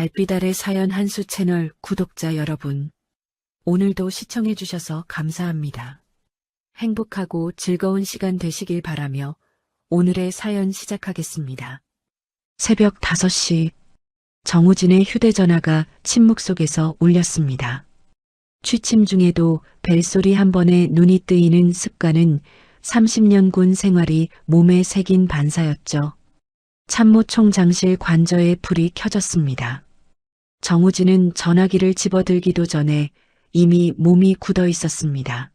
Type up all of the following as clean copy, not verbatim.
달빛 아래 사연 한수 채널 구독자 여러분, 오늘도 시청해주셔서 감사합니다. 행복하고 즐거운 시간 되시길 바라며 오늘의 사연 시작하겠습니다. 새벽 5시, 정우진의 휴대전화가 침묵 속에서 울렸습니다. 취침 중에도 벨소리 한 번에 눈이 뜨이는 습관은 30년 군 생활이 몸에 새긴 반사였죠. 참모총장실 관저에 불이 켜졌습니다. 정우진은 전화기를 집어들기도 전에 이미 몸이 굳어 있었습니다.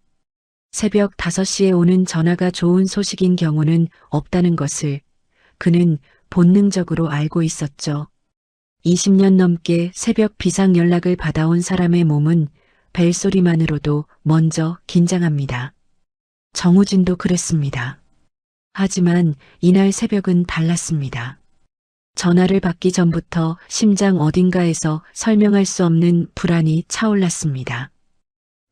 새벽 5시에 오는 전화가 좋은 소식인 경우는 없다는 것을 그는 본능적으로 알고 있었죠. 20년 넘게 새벽 비상 연락을 받아온 사람의 몸은 벨소리만으로도 먼저 긴장합니다. 정우진도 그랬습니다. 하지만 이날 새벽은 달랐습니다. 전화를 받기 전부터 심장 어딘가에서 설명할 수 없는 불안이 차올랐습니다.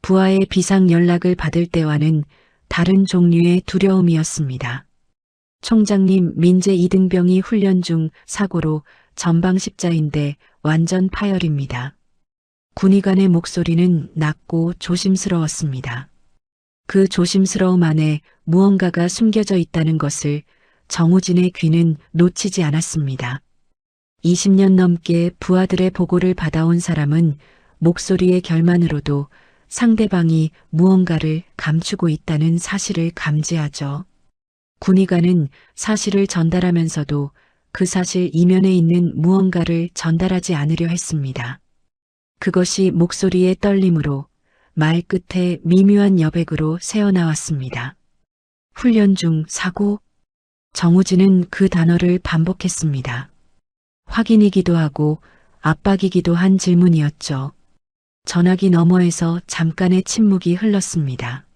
부하의 비상 연락을 받을 때와는 다른 종류의 두려움이었습니다. 총장님 민재 이등병이 훈련 중 사고로 전방 십자인데 완전 파열입니다. 군의관의 목소리는 낮고 조심스러웠습니다. 그 조심스러움 안에 무언가가 숨겨져 있다는 것을 정우진의 귀는 놓치지 않았습니다. 20년 넘게 부하들의 보고를 받아온 사람은 목소리의 결만으로도 상대방이 무언가를 감추고 있다는 사실을 감지하죠. 군의관은 사실을 전달하면서도 그 사실 이면에 있는 무언가를 전달하지 않으려 했습니다. 그것이 목소리의 떨림으로 말 끝에 미묘한 여백으로 새어나왔습니다. 훈련 중 사고? 정우진은 그 단어를 반복했습니다. 확인이기도 하고 압박이기도 한 질문이었죠. 전화기 너머에서 잠깐의 침묵이 흘렀습니다.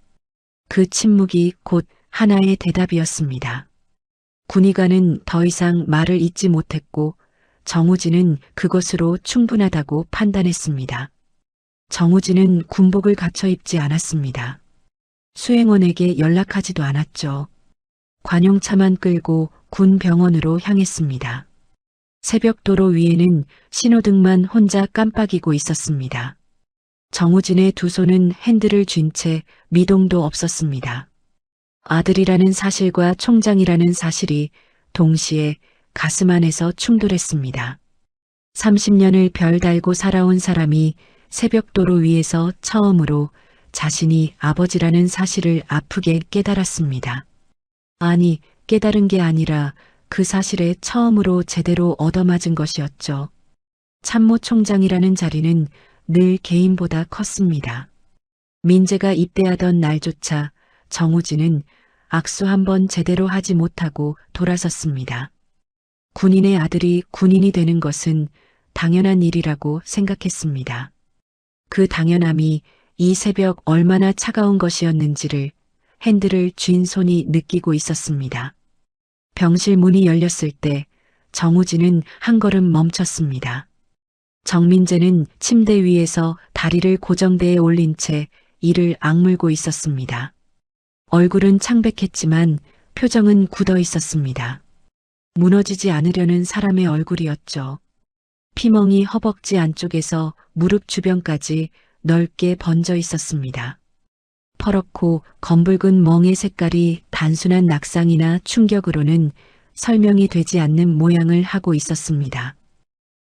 그 침묵이 곧 하나의 대답이었습니다. 군의관은 더 이상 말을 잇지 못했고 정우진은 그것으로 충분하다고 판단했습니다. 정우진은 군복을 갖춰 입지 않았습니다. 수행원에게 연락하지도 않았죠. 관용차만 끌고 군 병원으로 향했습니다. 새벽도로 위에는 신호등만 혼자 깜빡이고 있었습니다. 정우진의 두 손은 핸들을 쥔 채 미동도 없었습니다. 아들이라는 사실과 총장이라는 사실이 동시에 가슴 안에서 충돌했습니다. 30년을 별 달고 살아온 사람이 새벽도로 위에서 처음으로 자신이 아버지라는 사실을 아프게 깨달았습니다. 아니, 깨달은 게 아니라 그 사실에 처음으로 제대로 얻어맞은 것이었죠. 참모총장이라는 자리는 늘 개인보다 컸습니다. 민재가 입대하던 날조차 정우진은 악수 한번 제대로 하지 못하고 돌아섰습니다. 군인의 아들이 군인이 되는 것은 당연한 일이라고 생각했습니다. 그 당연함이 이 새벽 얼마나 차가운 것이었는지를 핸들을 쥔 손이 느끼고 있었습니다. 병실 문이 열렸을 때 정우진은 한 걸음 멈췄습니다. 정민재는 침대 위에서 다리를 고정대에 올린 채 이를 악물고 있었습니다. 얼굴은 창백했지만 표정은 굳어 있었습니다. 무너지지 않으려는 사람의 얼굴이었죠. 피멍이 허벅지 안쪽에서 무릎 주변까지 넓게 번져 있었습니다. 퍼렇고 검붉은 멍의 색깔이 단순한 낙상이나 충격으로는 설명이 되지 않는 모양을 하고 있었습니다.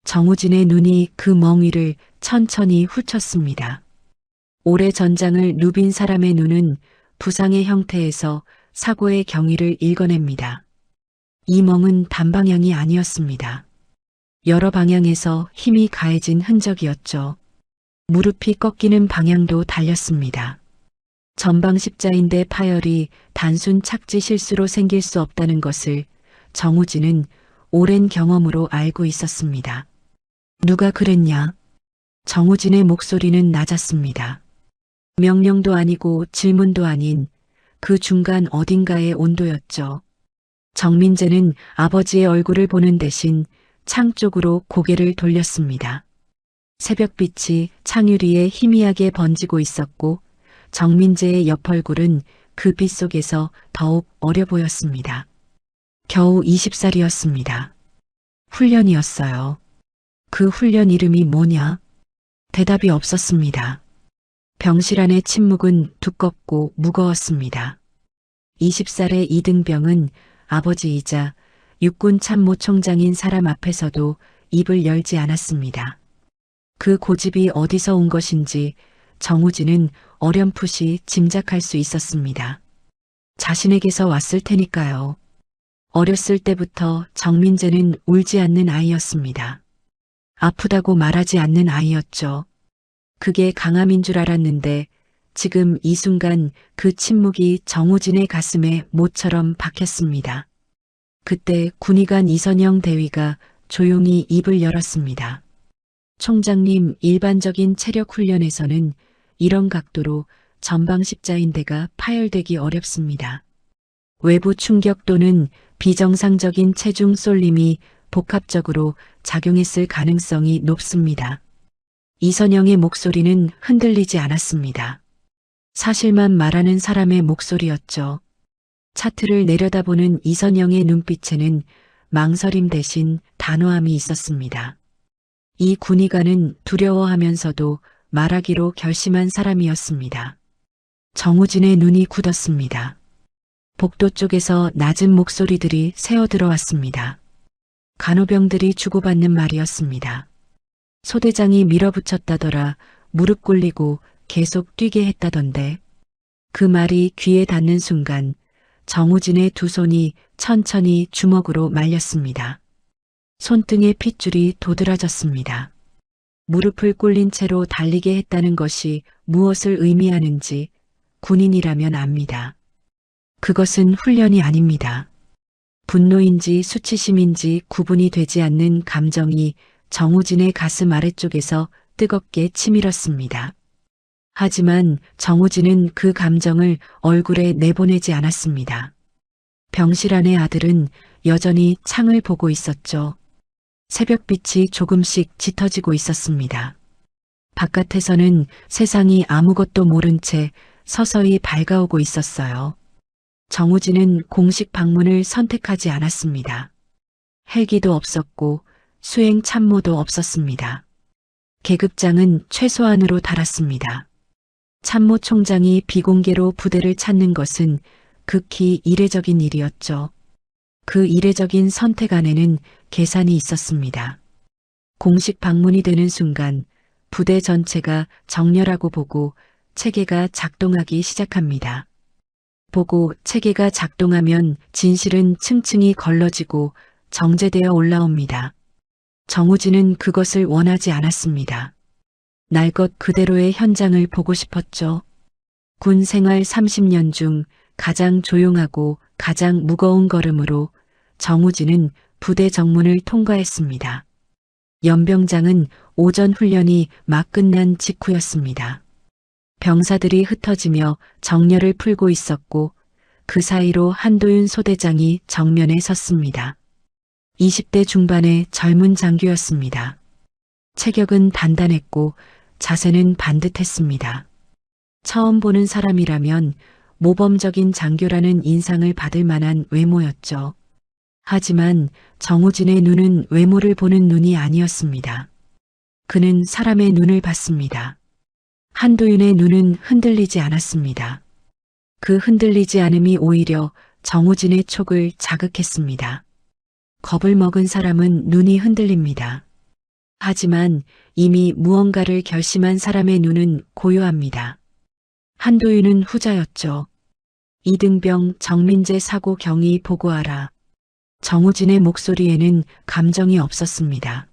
정우진의 눈이 그 멍 위를 천천히 훑었습니다. 오래 전장을 누빈 사람의 눈은 부상의 형태에서 사고의 경위를 읽어냅니다. 이 멍은 단방향이 아니었습니다. 여러 방향에서 힘이 가해진 흔적이었죠. 무릎이 꺾이는 방향도 달렸습니다. 전방 십자인대 파열이 단순 착지 실수로 생길 수 없다는 것을 정우진은 오랜 경험으로 알고 있었습니다. 누가 그랬냐? 정우진의 목소리는 낮았습니다. 명령도 아니고 질문도 아닌 그 중간 어딘가의 온도였죠. 정민재는 아버지의 얼굴을 보는 대신 창 쪽으로 고개를 돌렸습니다. 새벽빛이 창유리에 희미하게 번지고 있었고 정민재의 옆 얼굴은 그 빛 속에서 더욱 어려 보였습니다. 겨우 20살이었습니다. 훈련이었어요. 그 훈련 이름이 뭐냐? 대답이 없었습니다. 병실 안의 침묵은 두껍고 무거웠습니다. 20살의 이등병은 아버지이자 육군 참모총장인 사람 앞에서도 입을 열지 않았습니다. 그 고집이 어디서 온 것인지 정우진은 어렴풋이 짐작할 수 있었습니다. 자신에게서 왔을 테니까요. 어렸을 때부터 정민재는 울지 않는 아이였습니다. 아프다고 말하지 않는 아이였죠. 그게 강함인 줄 알았는데 지금 이 순간 그 침묵이 정우진의 가슴에 못처럼 박혔습니다. 그때 군의관 이선영 대위가 조용히 입을 열었습니다. 총장님, 일반적인 체력 훈련에서는 이런 각도로 전방 십자인대가 파열되기 어렵습니다. 외부 충격 또는 비정상적인 체중 쏠림이 복합적으로 작용했을 가능성이 높습니다. 이선영의 목소리는 흔들리지 않았습니다. 사실만 말하는 사람의 목소리였죠. 차트를 내려다보는 이선영의 눈빛에는 망설임 대신 단호함이 있었습니다. 이 군의관은 두려워하면서도 말하기로 결심한 사람이었습니다. 정우진의 눈이 굳었습니다. 복도 쪽에서 낮은 목소리들이 새어들어왔습니다. 간호병들이 주고받는 말이었습니다. 소대장이 밀어붙였다더라. 무릎 꿇리고 계속 뛰게 했다던데. 그 말이 귀에 닿는 순간 정우진의 두 손이 천천히 주먹으로 말렸습니다. 손등의 핏줄이 도드라졌습니다. 무릎을 꿇린 채로 달리게 했다는 것이 무엇을 의미하는지 군인이라면 압니다. 그것은 훈련이 아닙니다. 분노인지 수치심인지 구분이 되지 않는 감정이 정우진의 가슴 아래쪽에서 뜨겁게 치밀었습니다. 하지만 정우진은 그 감정을 얼굴에 내보내지 않았습니다. 병실 안의 아들은 여전히 창을 보고 있었죠. 새벽빛이 조금씩 짙어지고 있었습니다. 바깥에서는 세상이 아무것도 모른 채 서서히 밝아오고 있었어요. 정우진은 공식 방문을 선택하지 않았습니다. 헬기도 없었고 수행 참모도 없었습니다. 계급장은 최소한으로 달았습니다. 참모총장이 비공개로 부대를 찾는 것은 극히 이례적인 일이었죠. 그 이례적인 선택 안에는 계산이 있었습니다. 공식 방문이 되는 순간 부대 전체가 정렬하고 보고 체계가 작동하기 시작합니다. 보고 체계가 작동하면 진실은 층층이 걸러지고 정제되어 올라옵니다. 정우진은 그것을 원하지 않았습니다. 날 것 그대로의 현장을 보고 싶었죠. 군 생활 30년 중 가장 조용하고 가장 무거운 걸음으로 정우진은 부대 정문을 통과했습니다. 연병장은 오전 훈련이 막 끝난 직후였습니다. 병사들이 흩어지며 정렬을 풀고 있었고 그 사이로 한도윤 소대장이 정면에 섰습니다. 20대 중반의 젊은 장교였습니다. 체격은 단단했고 자세는 반듯했습니다. 처음 보는 사람이라면 모범적인 장교라는 인상을 받을 만한 외모였죠. 하지만 정우진의 눈은 외모를 보는 눈이 아니었습니다. 그는 사람의 눈을 봤습니다. 한도윤의 눈은 흔들리지 않았습니다. 그 흔들리지 않음이 오히려 정우진의 촉을 자극했습니다. 겁을 먹은 사람은 눈이 흔들립니다. 하지만 이미 무언가를 결심한 사람의 눈은 고요합니다. 한도윤은 후자였죠. 이등병 정민재 사고 경위 보고하라. 정우진의 목소리에는 감정이 없었습니다.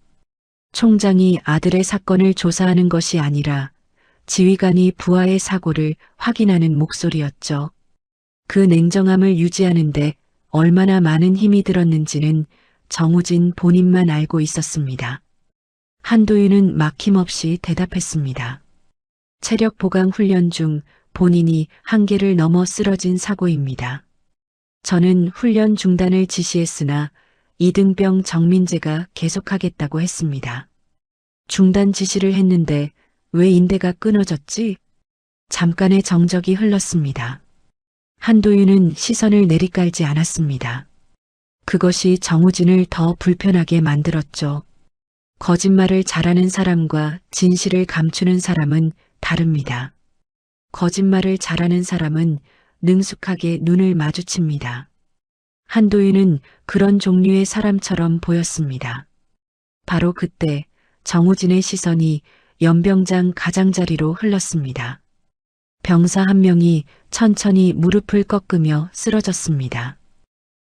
총장이 아들의 사건을 조사하는 것이 아니라 지휘관이 부하의 사고를 확인하는 목소리였죠. 그 냉정함을 유지하는데 얼마나 많은 힘이 들었는지는 정우진 본인만 알고 있었습니다. 한도윤은 막힘없이 대답했습니다. 체력 보강 훈련 중 본인이 한계를 넘어 쓰러진 사고입니다. 저는 훈련 중단을 지시했으나 이등병 정민재가 계속하겠다고 했습니다. 중단 지시를 했는데 왜 인대가 끊어졌지? 잠깐의 정적이 흘렀습니다. 한도윤은 시선을 내리깔지 않았습니다. 그것이 정우진을 더 불편하게 만들었죠. 거짓말을 잘하는 사람과 진실을 감추는 사람은 다릅니다. 거짓말을 잘하는 사람은 능숙하게 눈을 마주칩니다. 한도윤은 그런 종류의 사람처럼 보였습니다. 바로 그때 정우진의 시선이 연병장 가장자리로 흘렀습니다. 병사 한 명이 천천히 무릎을 꺾으며 쓰러졌습니다.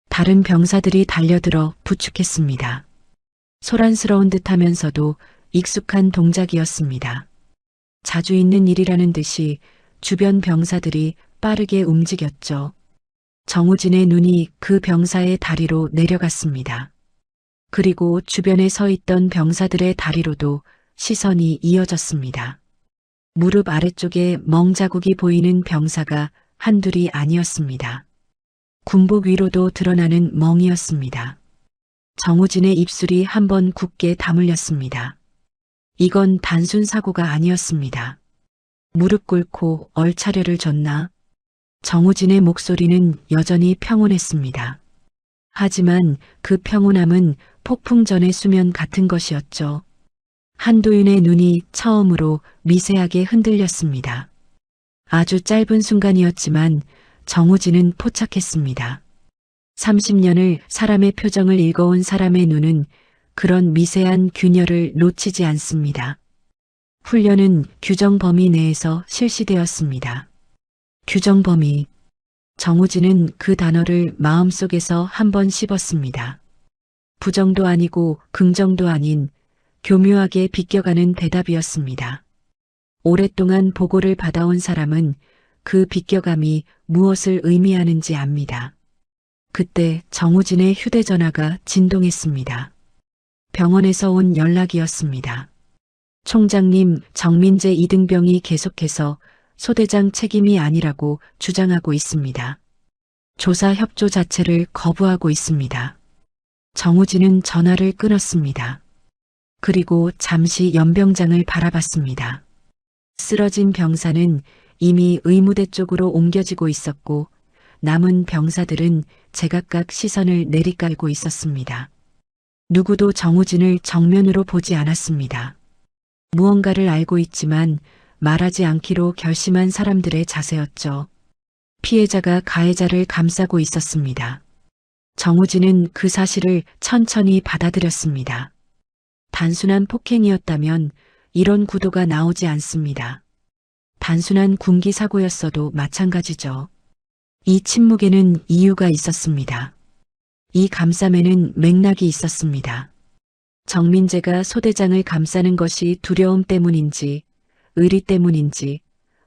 다른 병사들이 달려들어 부축했습니다. 소란스러운 듯하면서도 익숙한 동작이었습니다. 자주 있는 일이라는 듯이 주변 병사들이 빠르게 움직였죠. 정우진의 눈이 그 병사의 다리로 내려갔습니다. 그리고 주변에 서 있던 병사들의 다리로도 시선이 이어졌습니다. 무릎 아래쪽에 멍자국이 보이는 병사가 한둘이 아니었습니다. 군복 위로도 드러나는 멍이었습니다. 정우진의 입술이 한번 굳게 다물렸습니다. 이건 단순 사고가 아니었습니다. 무릎 꿇고 얼차려를 줬나? 정우진의 목소리는 여전히 평온했습니다. 하지만 그 평온함은 폭풍 전의 수면 같은 것이었죠. 한도윤의 눈이 처음으로 미세하게 흔들렸습니다. 아주 짧은 순간이었지만 정우진은 포착했습니다. 30년을 사람의 표정을 읽어온 사람의 눈은 그런 미세한 균열을 놓치지 않습니다. 훈련은 규정 범위 내에서 실시되었습니다. 규정 범위. 정우진은 그 단어를 마음속에서 한번 씹었습니다. 부정도 아니고 긍정도 아닌 교묘하게 비껴가는 대답이었습니다. 오랫동안 보고를 받아온 사람은 그 비껴감이 무엇을 의미하는지 압니다. 그때 정우진의 휴대전화가 진동했습니다. 병원에서 온 연락이었습니다. 총장님, 정민재 이등병이 계속해서 소대장 책임이 아니라고 주장하고 있습니다. 조사 협조 자체를 거부하고 있습니다. 정우진은 전화를 끊었습니다. 그리고 잠시 연병장을 바라봤습니다. 쓰러진 병사는 이미 의무대 쪽으로 옮겨지고 있었고 남은 병사들은 제각각 시선을 내리깔고 있었습니다. 누구도 정우진을 정면으로 보지 않았습니다. 무언가를 알고 있지만 말하지 않기로 결심한 사람들의 자세였죠. 피해자가 가해자를 감싸고 있었습니다. 정우진은 그 사실을 천천히 받아들였습니다. 단순한 폭행이었다면 이런 구도가 나오지 않습니다. 단순한 군기 사고였어도 마찬가지죠. 이 침묵에는 이유가 있었습니다. 이 감싸매는 맥락이 있었습니다. 정민재가 소대장을 감싸는 것이 두려움 때문인지, 의리 때문인지,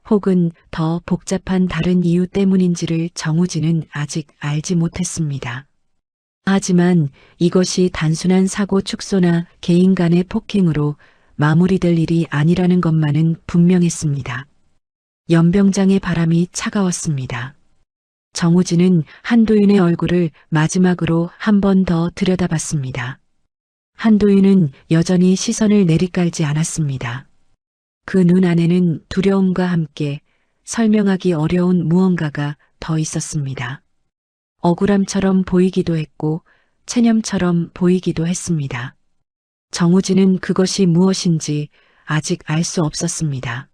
혹은 더 복잡한 다른 이유 때문인지를 정우진은 아직 알지 못했습니다. 하지만 이것이 단순한 사고 축소나 개인 간의 폭행으로 마무리될 일이 아니라는 것만은 분명했습니다. 연병장의 바람이 차가웠습니다. 정우진은 한도윤의 얼굴을 마지막으로 한 번 더 들여다봤습니다. 한도윤은 여전히 시선을 내리깔지 않았습니다. 그 눈 안에는 두려움과 함께 설명하기 어려운 무언가가 더 있었습니다. 억울함처럼 보이기도 했고 체념처럼 보이기도 했습니다. 정우진은 그것이 무엇인지 아직 알 수 없었습니다.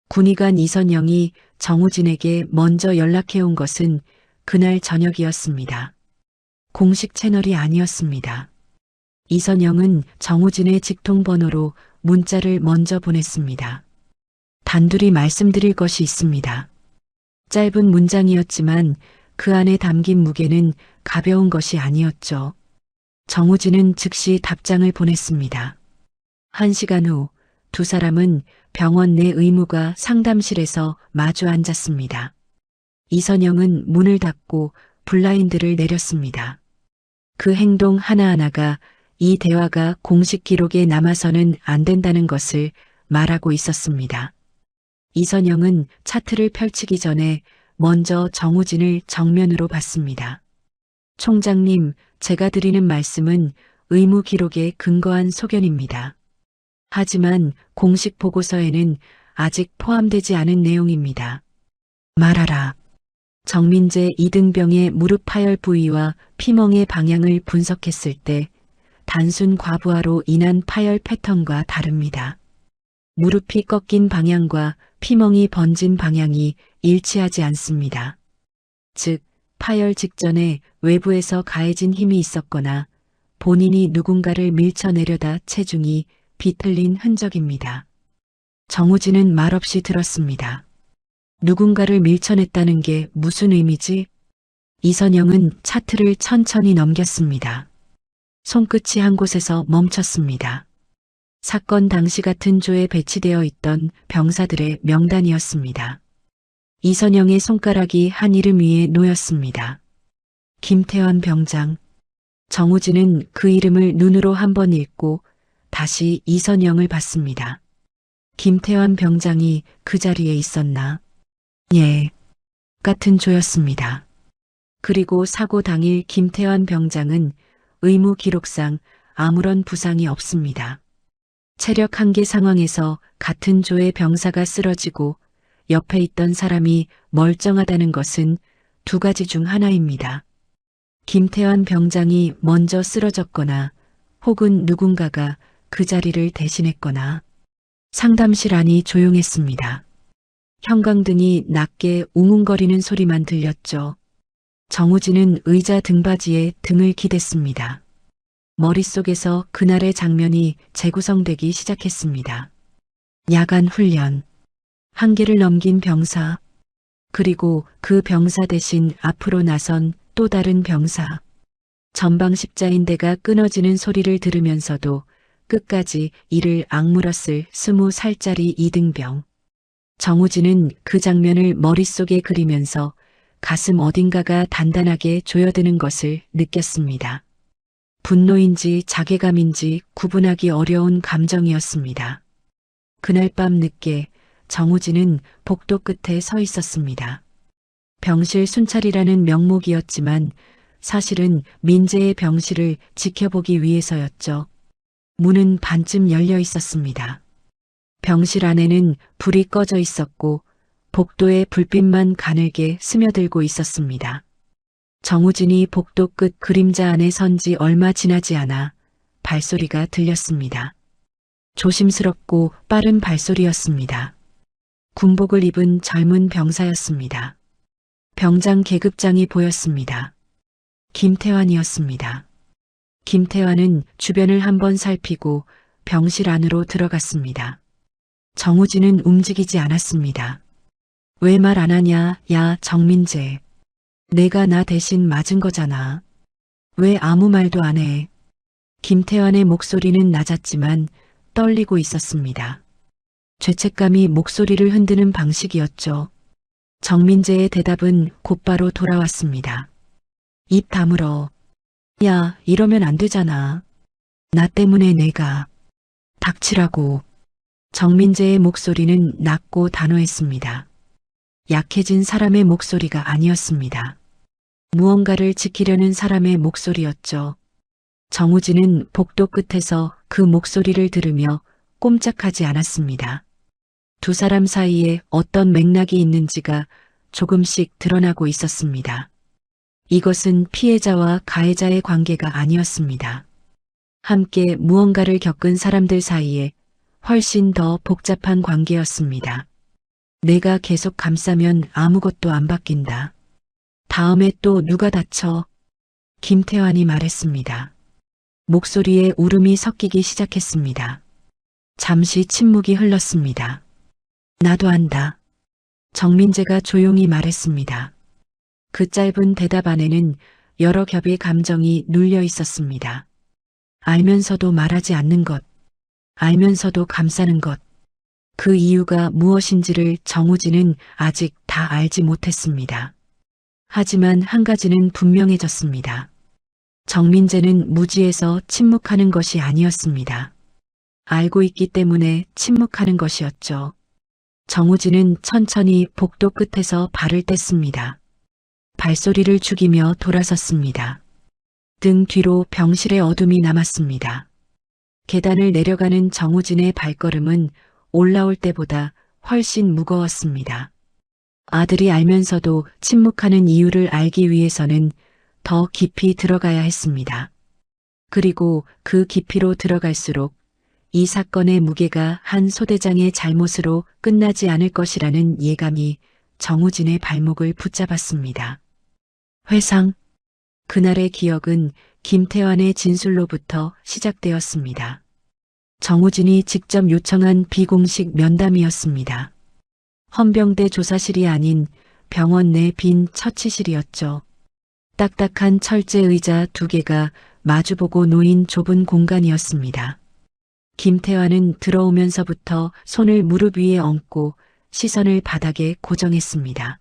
군의관 이선영이 정우진에게 먼저 연락해온 것은 그날 저녁이었습니다. 공식 채널이 아니었습니다. 이선영은 정우진의 직통번호로 문자를 먼저 보냈습니다. 단둘이 말씀드릴 것이 있습니다. 짧은 문장이었지만 그 안에 담긴 무게는 가벼운 것이 아니었죠. 정우진은 즉시 답장을 보냈습니다. 1시간 후 두 사람은 병원 내 의무가 상담실에서 마주 앉았습니다. 이선영은 문을 닫고 블라인드를 내렸습니다. 그 행동 하나하나가 이 대화가 공식 기록에 남아서는 안 된다는 것을 말하고 있었습니다. 이선영은 차트를 펼치기 전에 먼저 정우진을 정면으로 봤습니다. 총장님, 제가 드리는 말씀은 의무 기록에 근거한 소견입니다. 하지만 공식 보고서에는 아직 포함되지 않은 내용입니다. 말하라. 정민재 이등병의 무릎 파열 부위와 피멍의 방향을 분석했을 때 단순 과부하로 인한 파열 패턴과 다릅니다. 무릎이 꺾인 방향과 피멍이 번진 방향이 일치하지 않습니다. 즉, 파열 직전에 외부에서 가해진 힘이 있었거나 본인이 누군가를 밀쳐내려다 체중이 비틀린 흔적입니다. 정우진은 말없이 들었습니다. 누군가를 밀쳐냈다는 게 무슨 의미지? 이선영은 차트를 천천히 넘겼습니다. 손끝이 한 곳에서 멈췄습니다. 사건 당시 같은 조에 배치되어 있던 병사들의 명단이었습니다. 이선영의 손가락이 한 이름 위에 놓였습니다. 김태환 병장. 정우진은 그 이름을 눈으로 한번 읽고 다시 이선영을 봤습니다. 김태환 병장이 그 자리에 있었나? 예, 같은 조였습니다. 그리고 사고 당일 김태환 병장은 의무 기록상 아무런 부상이 없습니다. 체력 한계 상황에서 같은 조의 병사가 쓰러지고 옆에 있던 사람이 멀쩡하다는 것은 두 가지 중 하나입니다. 김태환 병장이 먼저 쓰러졌거나 혹은 누군가가 그 자리를 대신했거나. 상담실 안이 조용했습니다. 형광등이 낮게 웅웅거리는 소리만 들렸죠. 정우진은 의자 등받이에 등을 기댔습니다. 머릿속에서 그날의 장면이 재구성되기 시작했습니다. 야간 훈련, 한계를 넘긴 병사, 그리고 그 병사 대신 앞으로 나선 또 다른 병사. 전방 십자인대가 끊어지는 소리를 들으면서도 끝까지 이를 악물었을 20살짜리 이등병. 정우진은 그 장면을 머릿속에 그리면서 가슴 어딘가가 단단하게 조여드는 것을 느꼈습니다. 분노인지 자괴감인지 구분하기 어려운 감정이었습니다. 그날 밤 늦게 정우진은 복도 끝에 서 있었습니다. 병실 순찰이라는 명목이었지만 사실은 민재의 병실을 지켜보기 위해서였죠. 문은 반쯤 열려 있었습니다. 병실 안에는 불이 꺼져 있었고 복도에 불빛만 가늘게 스며들고 있었습니다. 정우진이 복도 끝 그림자 안에 선 지 얼마 지나지 않아 발소리가 들렸습니다. 조심스럽고 빠른 발소리였습니다. 군복을 입은 젊은 병사였습니다. 병장 계급장이 보였습니다. 김태환이었습니다. 김태환은 주변을 한번 살피고 병실 안으로 들어갔습니다. 정우진은 움직이지 않았습니다. 왜 말 안 하냐, 야, 정민재. 내가 나 대신 맞은 거잖아. 왜 아무 말도 안 해? 김태환의 목소리는 낮았지만 떨리고 있었습니다. 죄책감이 목소리를 흔드는 방식이었죠. 정민재의 대답은 곧바로 돌아왔습니다. 입 다물어. 야, 이러면 안 되잖아. 나 때문에 내가. 닥치라고. 정민재의 목소리는 낮고 단호했습니다. 약해진 사람의 목소리가 아니었습니다. 무언가를 지키려는 사람의 목소리였죠. 정우진은 복도 끝에서 그 목소리를 들으며 꼼짝하지 않았습니다. 두 사람 사이에 어떤 맥락이 있는지가 조금씩 드러나고 있었습니다. 이것은 피해자와 가해자의 관계가 아니었습니다. 함께 무언가를 겪은 사람들 사이에 훨씬 더 복잡한 관계였습니다. 내가 계속 감싸면 아무것도 안 바뀐다. 다음에 또 누가 다쳐? 김태환이 말했습니다. 목소리에 울음이 섞이기 시작했습니다. 잠시 침묵이 흘렀습니다. 나도 안다. 정민재가 조용히 말했습니다. 그 짧은 대답 안에는 여러 겹의 감정이 눌려 있었습니다. 알면서도 말하지 않는 것, 알면서도 감싸는 것. 그 이유가 무엇인지를 정우진은 아직 다 알지 못했습니다. 하지만 한 가지는 분명해졌습니다. 정민재는 무지해서 침묵하는 것이 아니었습니다. 알고 있기 때문에 침묵하는 것이었죠. 정우진은 천천히 복도 끝에서 발을 뗐습니다. 발소리를 죽이며 돌아섰습니다. 등 뒤로 병실의 어둠이 남았습니다. 계단을 내려가는 정우진의 발걸음은 올라올 때보다 훨씬 무거웠습니다. 아들이 알면서도 침묵하는 이유를 알기 위해서는 더 깊이 들어가야 했습니다. 그리고 그 깊이로 들어갈수록 이 사건의 무게가 한 소대장의 잘못으로 끝나지 않을 것이라는 예감이 정우진의 발목을 붙잡았습니다. 회상. 그날의 기억은 김태환의 진술로부터 시작되었습니다. 정우진이 직접 요청한 비공식 면담이었습니다. 헌병대 조사실이 아닌 병원 내 빈 처치실이었죠. 딱딱한 철제 의자 2개가 마주보고 놓인 좁은 공간이었습니다. 김태환은 들어오면서부터 손을 무릎 위에 얹고 시선을 바닥에 고정했습니다.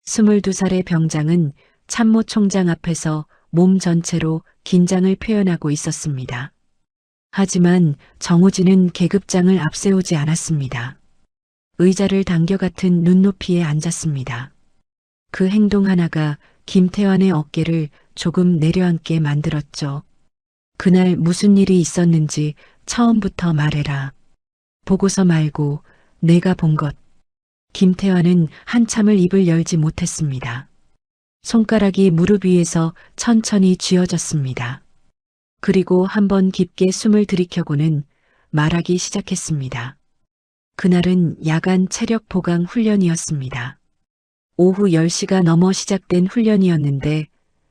22살의 병장은 참모총장 앞에서 몸 전체로 긴장을 표현하고 있었습니다. 하지만 정우진은 계급장을 앞세우지 않았습니다. 의자를 당겨 같은 눈높이에 앉았습니다. 그 행동 하나가 김태환의 어깨를 조금 내려앉게 만들었죠. 그날 무슨 일이 있었는지 처음부터 말해라. 보고서 말고 내가 본 것. 김태환은 한참을 입을 열지 못했습니다. 손가락이 무릎 위에서 천천히 쥐어졌습니다. 그리고 한번 깊게 숨을 들이켜고는 말하기 시작했습니다. 그날은 야간 체력 보강 훈련이었습니다. 오후 10시가 넘어 시작된 훈련이었는데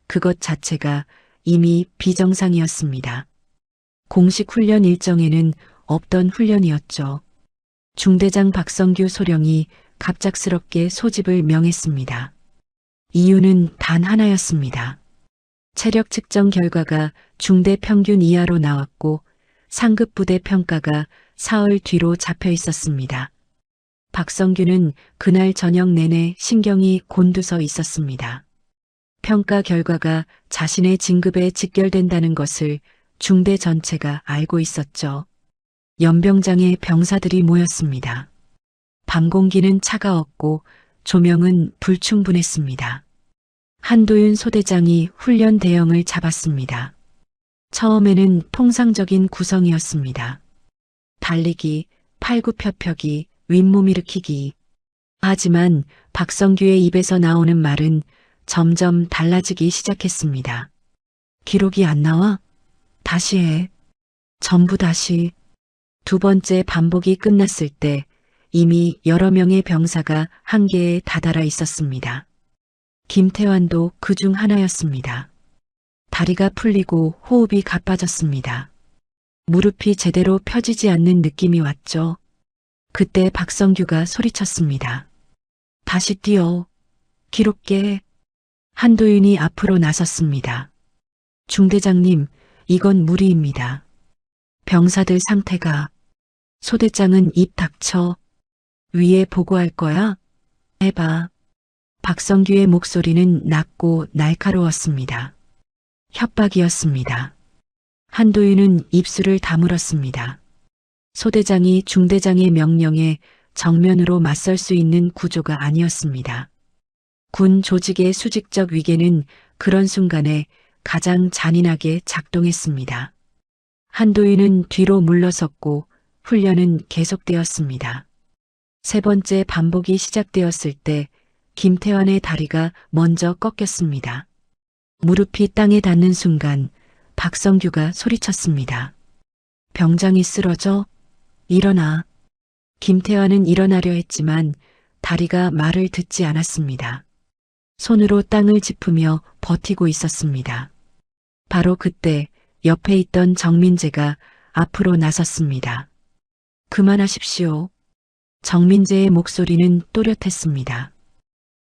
그것 자체가 이미 비정상이었습니다. 공식 훈련 일정에는 없던 훈련이었죠. 중대장 박성규 소령이 갑작스럽게 소집을 명했습니다. 이유는 단 하나였습니다. 체력 측정 결과가 중대 평균 이하로 나왔고 상급 부대 평가가 사흘 뒤로 잡혀 있었습니다. 박성규는 그날 저녁 내내 신경이 곤두서 있었습니다. 평가 결과가 자신의 진급에 직결된다는 것을 중대 전체가 알고 있었죠. 연병장에 병사들이 모였습니다. 밤 공기는 차가웠고 조명은 불충분했습니다. 한도윤 소대장이 훈련 대형을 잡았습니다. 처음에는 통상적인 구성이었습니다. 달리기, 팔굽혀펴기, 윗몸 일으키기. 하지만 박성규의 입에서 나오는 말은 점점 달라지기 시작했습니다. 기록이 안 나와? 다시 해. 전부 다시. 2번째 반복이 끝났을 때 이미 여러 명의 병사가 한계에 다다라 있었습니다. 김태환도 그 중 하나였습니다. 다리가 풀리고 호흡이 가빠졌습니다. 무릎이 제대로 펴지지 않는 느낌이 왔죠. 그때 박성규가 소리쳤습니다. 다시 뛰어. 기록 깨. 한도윤이 앞으로 나섰습니다. 중대장님, 이건 무리입니다. 병사들 상태가. 소대장은 입 닥쳐. 위에 보고할 거야? 해봐. 박성규의 목소리는 낮고 날카로웠습니다. 협박이었습니다. 한도윤은 입술을 다물었습니다. 소대장이 중대장의 명령에 정면으로 맞설 수 있는 구조가 아니었습니다. 군 조직의 수직적 위계는 그런 순간에 가장 잔인하게 작동했습니다. 한도윤은 뒤로 물러섰고 훈련은 계속되었습니다. 3번째 반복이 시작되었을 때 김태환의 다리가 먼저 꺾였습니다. 무릎이 땅에 닿는 순간 박성규가 소리쳤습니다. 병장이 쓰러져? 일어나. 김태환은 일어나려 했지만 다리가 말을 듣지 않았습니다. 손으로 땅을 짚으며 버티고 있었습니다. 바로 그때 옆에 있던 정민재가 앞으로 나섰습니다. 그만하십시오. 정민재의 목소리는 또렷했습니다.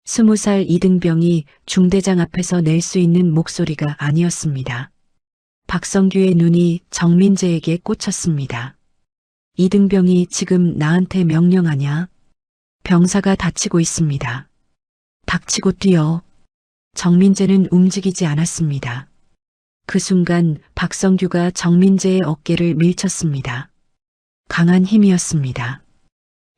20살 이등병이 중대장 앞에서 낼 수 있는 목소리가 아니었습니다. 박성규의 눈이 정민재에게 꽂혔습니다. 이등병이 지금 나한테 명령하냐? 병사가 다치고 있습니다. 닥치고 뛰어. 정민재는 움직이지 않았습니다. 그 순간 박성규가 정민재의 어깨를 밀쳤습니다. 강한 힘이었습니다.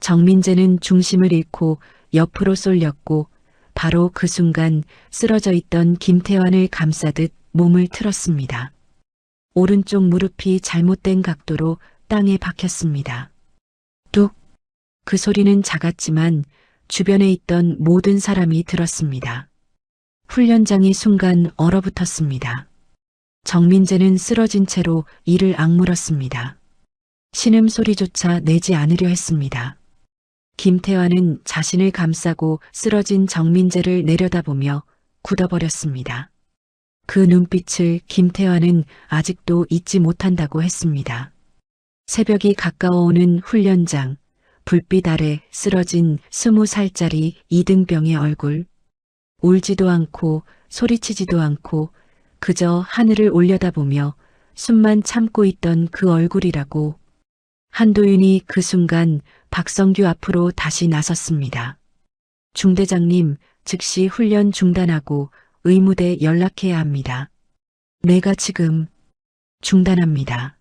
정민재는 중심을 잃고 옆으로 쏠렸고 바로 그 순간 쓰러져 있던 김태환을 감싸듯 몸을 틀었습니다. 오른쪽 무릎이 잘못된 각도로 땅에 박혔습니다. 뚝! 그 소리는 작았지만 주변에 있던 모든 사람이 들었습니다. 훈련장이 순간 얼어붙었습니다. 정민재는 쓰러진 채로 이를 악물었습니다. 신음소리조차 내지 않으려 했습니다. 김태환은 자신을 감싸고 쓰러진 정민재를 내려다보며 굳어버렸습니다. 그 눈빛을 김태환은 아직도 잊지 못한다고 했습니다. 새벽이 가까워오는 훈련장, 불빛 아래 쓰러진 20살짜리 이등병의 얼굴. 울지도 않고 소리치지도 않고 그저 하늘을 올려다보며 숨만 참고 있던 그 얼굴이라고. 한도윤이 그 순간 박성규 앞으로 다시 나섰습니다. 중대장님, 즉시 훈련 중단하고 의무대 연락해야 합니다. 내가 지금 중단합니다.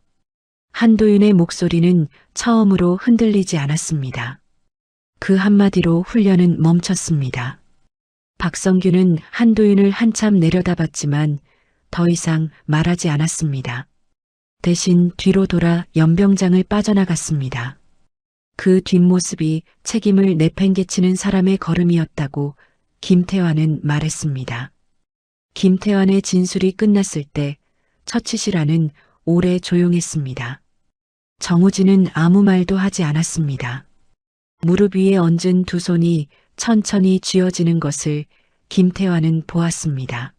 한도윤의 목소리는 처음으로 흔들리지 않았습니다. 그 한마디로 훈련은 멈췄습니다. 박성규는 한도윤을 한참 내려다봤지만 더 이상 말하지 않았습니다. 대신 뒤로 돌아 연병장을 빠져나갔습니다. 그 뒷모습이 책임을 내팽개치는 사람의 걸음이었다고 김태환은 말했습니다. 김태환의 진술이 끝났을 때 처치실안은 오래 조용했습니다. 정우진은 아무 말도 하지 않았습니다. 무릎 위에 얹은 두 손이 천천히 쥐어지는 것을 김태환은 보았습니다.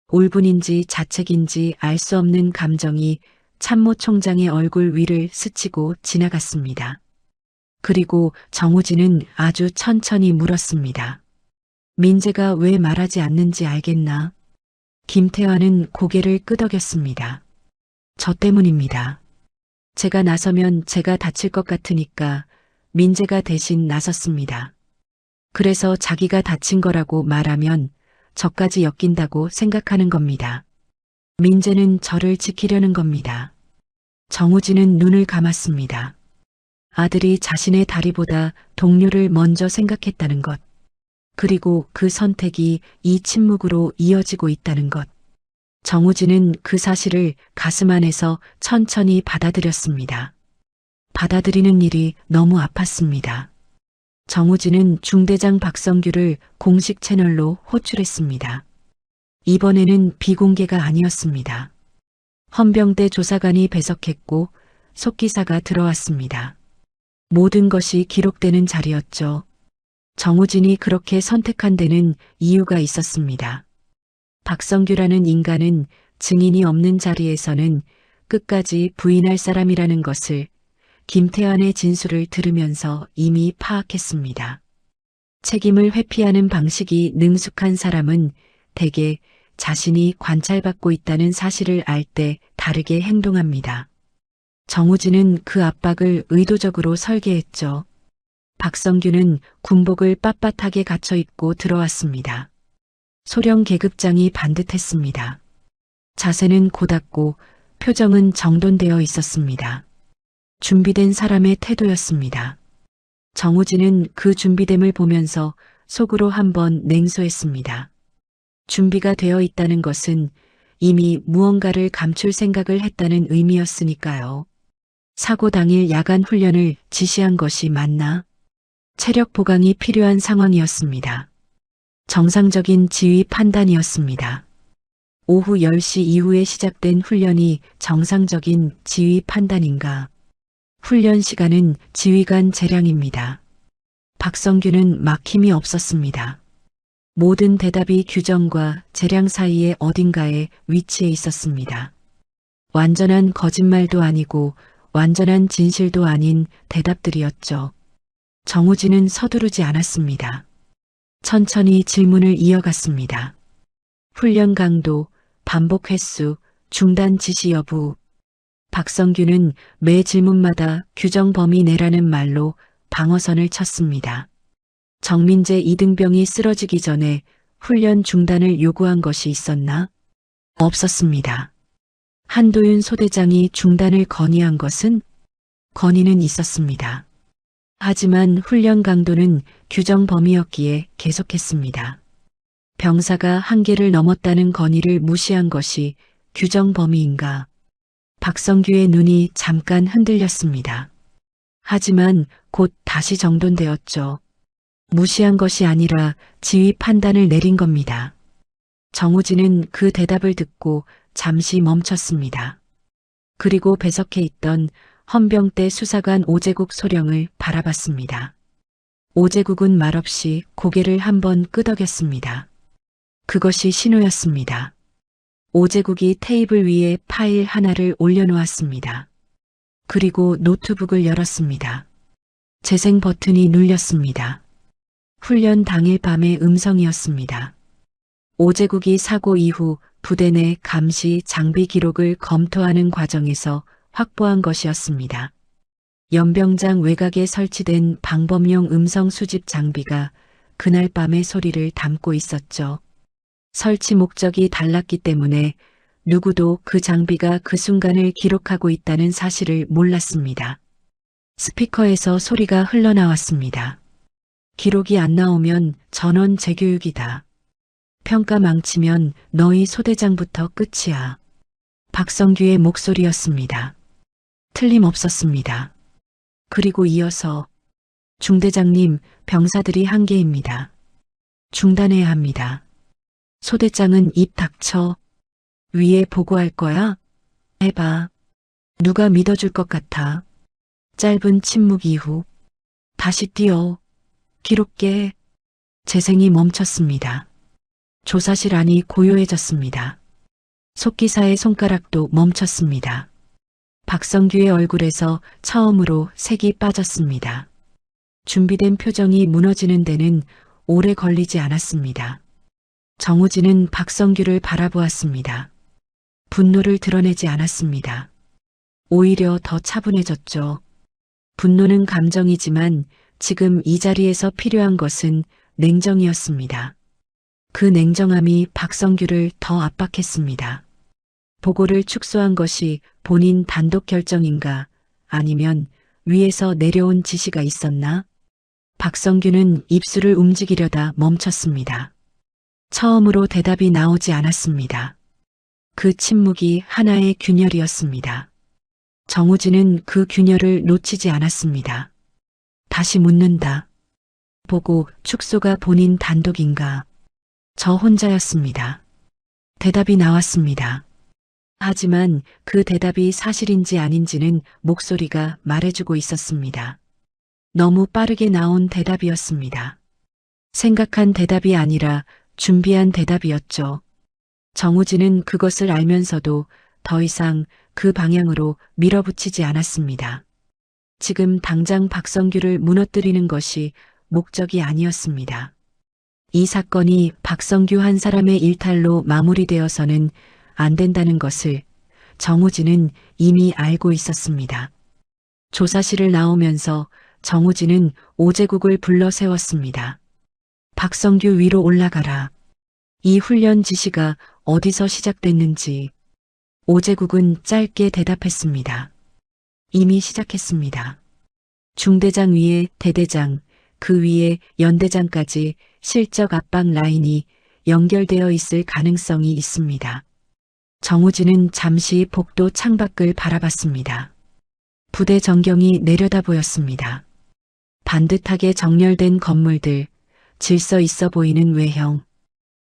울분인지 자책인지 알 수 없는 감정이 참모총장의 얼굴 위를 스치고 지나갔습니다. 그리고 정우진은 아주 천천히 물었습니다. 민재가 왜 말하지 않는지 알겠나? 김태환은 고개를 끄덕였습니다. 저 때문입니다. 제가 나서면 제가 다칠 것 같으니까 민재가 대신 나섰습니다. 그래서 자기가 다친 거라고 말하면 저까지 엮인다고 생각하는 겁니다. 민재는 저를 지키려는 겁니다. 정우진은 눈을 감았습니다. 아들이 자신의 다리보다 동료를 먼저 생각했다는 것. 그리고 그 선택이 이 침묵으로 이어지고 있다는 것. 정우진은 그 사실을 가슴 안에서 천천히 받아들였습니다. 받아들이는 일이 너무 아팠습니다. 정우진은 중대장 박성규를 공식 채널로 호출했습니다. 이번에는 비공개가 아니었습니다. 헌병대 조사관이 배석했고 속기사가 들어왔습니다. 모든 것이 기록되는 자리였죠. 정우진이 그렇게 선택한 데는 이유가 있었습니다. 박성규라는 인간은 증인이 없는 자리에서는 끝까지 부인할 사람이라는 것을 김태환의 진술을 들으면서 이미 파악했습니다. 책임을 회피하는 방식이 능숙한 사람은 대개 자신이 관찰받고 있다는 사실을 알 때 다르게 행동합니다. 정우진은 그 압박을 의도적으로 설계했죠. 박성규는 군복을 빳빳하게 갖춰 입고 들어왔습니다. 소령 계급장이 반듯했습니다. 자세는 고닫고 표정은 정돈되어 있었습니다. 준비된 사람의 태도였습니다. 정우진은 그 준비됨을 보면서 속으로 한번 냉소했습니다. 준비가 되어 있다는 것은 이미 무언가를 감출 생각을 했다는 의미였으니까요. 사고 당일 야간 훈련을 지시한 것이 맞나? 체력 보강이 필요한 상황이었습니다. 정상적인 지휘 판단이었습니다. 오후 10시 이후에 시작된 훈련이 정상적인 지휘 판단인가? 훈련 시간은 지휘관 재량입니다. 박성규는 막힘이 없었습니다. 모든 대답이 규정과 재량 사이의 어딘가에 위치해 있었습니다. 완전한 거짓말도 아니고 완전한 진실도 아닌 대답들이었죠. 정우진은 서두르지 않았습니다. 천천히 질문을 이어갔습니다. 훈련 강도, 반복 횟수, 중단 지시 여부. 박성규는 매 질문마다 규정 범위 내라는 말로 방어선을 쳤습니다. 정민재 이등병이 쓰러지기 전에 훈련 중단을 요구한 것이 있었나? 없었습니다. 한도윤 소대장이 중단을 건의한 것은? 건의는 있었습니다. 하지만 훈련 강도는 규정 범위였기에 계속했습니다. 병사가 한계를 넘었다는 건의를 무시한 것이 규정 범위인가? 박성규의 눈이 잠깐 흔들렸습니다. 하지만 곧 다시 정돈되었죠. 무시한 것이 아니라 지휘 판단을 내린 겁니다. 정우진은 그 대답을 듣고 잠시 멈췄습니다. 그리고 배석해 있던 헌병대 수사관 오제국 소령을 바라봤습니다. 오제국은 말없이 고개를 한번 끄덕였습니다. 그것이 신호였습니다. 오제국이 테이블 위에 파일 하나를 올려놓았습니다. 그리고 노트북을 열었습니다. 재생 버튼이 눌렸습니다. 훈련 당일 밤의 음성이었습니다. 오제국이 사고 이후 부대 내 감시 장비 기록을 검토하는 과정에서 확보한 것이었습니다. 연병장 외곽에 설치된 방범용 음성 수집 장비가 그날 밤의 소리를 담고 있었죠. 설치 목적이 달랐기 때문에 누구도 그 장비가 그 순간을 기록하고 있다는 사실을 몰랐습니다. 스피커에서 소리가 흘러나왔습니다. 기록이 안 나오면 전원 재교육이다. 평가 망치면 너희 소대장부터 끝이야. 박성규의 목소리였습니다. 틀림없었습니다. 그리고 이어서 중대장님, 병사들이 한계입니다. 중단해야 합니다. 소대장은 입 닥쳐. 위에 보고할 거야? 해봐. 누가 믿어줄 것 같아. 짧은 침묵 이후 다시 뛰어. 기록계. 재생이 멈췄습니다. 조사실 안이 고요해졌습니다. 속기사의 손가락도 멈췄습니다. 박성규의 얼굴에서 처음으로 색이 빠졌습니다. 준비된 표정이 무너지는 데는 오래 걸리지 않았습니다. 정우진은 박성규를 바라보았습니다. 분노를 드러내지 않았습니다. 오히려 더 차분해졌죠. 분노는 감정이지만 지금 이 자리에서 필요한 것은 냉정이었습니다. 그 냉정함이 박성규를 더 압박했습니다. 보고를 축소한 것이 본인 단독 결정인가 아니면 위에서 내려온 지시가 있었나? 박성규는 입술을 움직이려다 멈췄습니다. 처음으로 대답이 나오지 않았습니다. 그 침묵이 하나의 균열이었습니다. 정우진은 그 균열을 놓치지 않았습니다. 다시 묻는다. 보고 축소가 본인 단독인가? 저 혼자였습니다. 대답이 나왔습니다. 하지만 그 대답이 사실인지 아닌지는 목소리가 말해주고 있었습니다. 너무 빠르게 나온 대답이었습니다. 생각한 대답이 아니라 준비한 대답이었죠. 정우진은 그것을 알면서도 더 이상 그 방향으로 밀어붙이지 않았습니다. 지금 당장 박성규를 무너뜨리는 것이 목적이 아니었습니다. 이 사건이 박성규 한 사람의 일탈로 마무리되어서는 안 된다는 것을 정우진은 이미 알고 있었습니다. 조사실을 나오면서 정우진은 오제국을 불러 세웠습니다. 박성규 위로 올라가라. 이 훈련 지시가 어디서 시작됐는지 오제국은 짧게 대답했습니다. 이미 시작했습니다. 중대장 위에 대대장, 그 위에 연대장까지 실적 압박 라인이 연결되어 있을 가능성이 있습니다. 정우진은 잠시 복도 창밖을 바라봤습니다. 부대 전경이 내려다 보였습니다. 반듯하게 정렬된 건물들, 질서 있어 보이는 외형.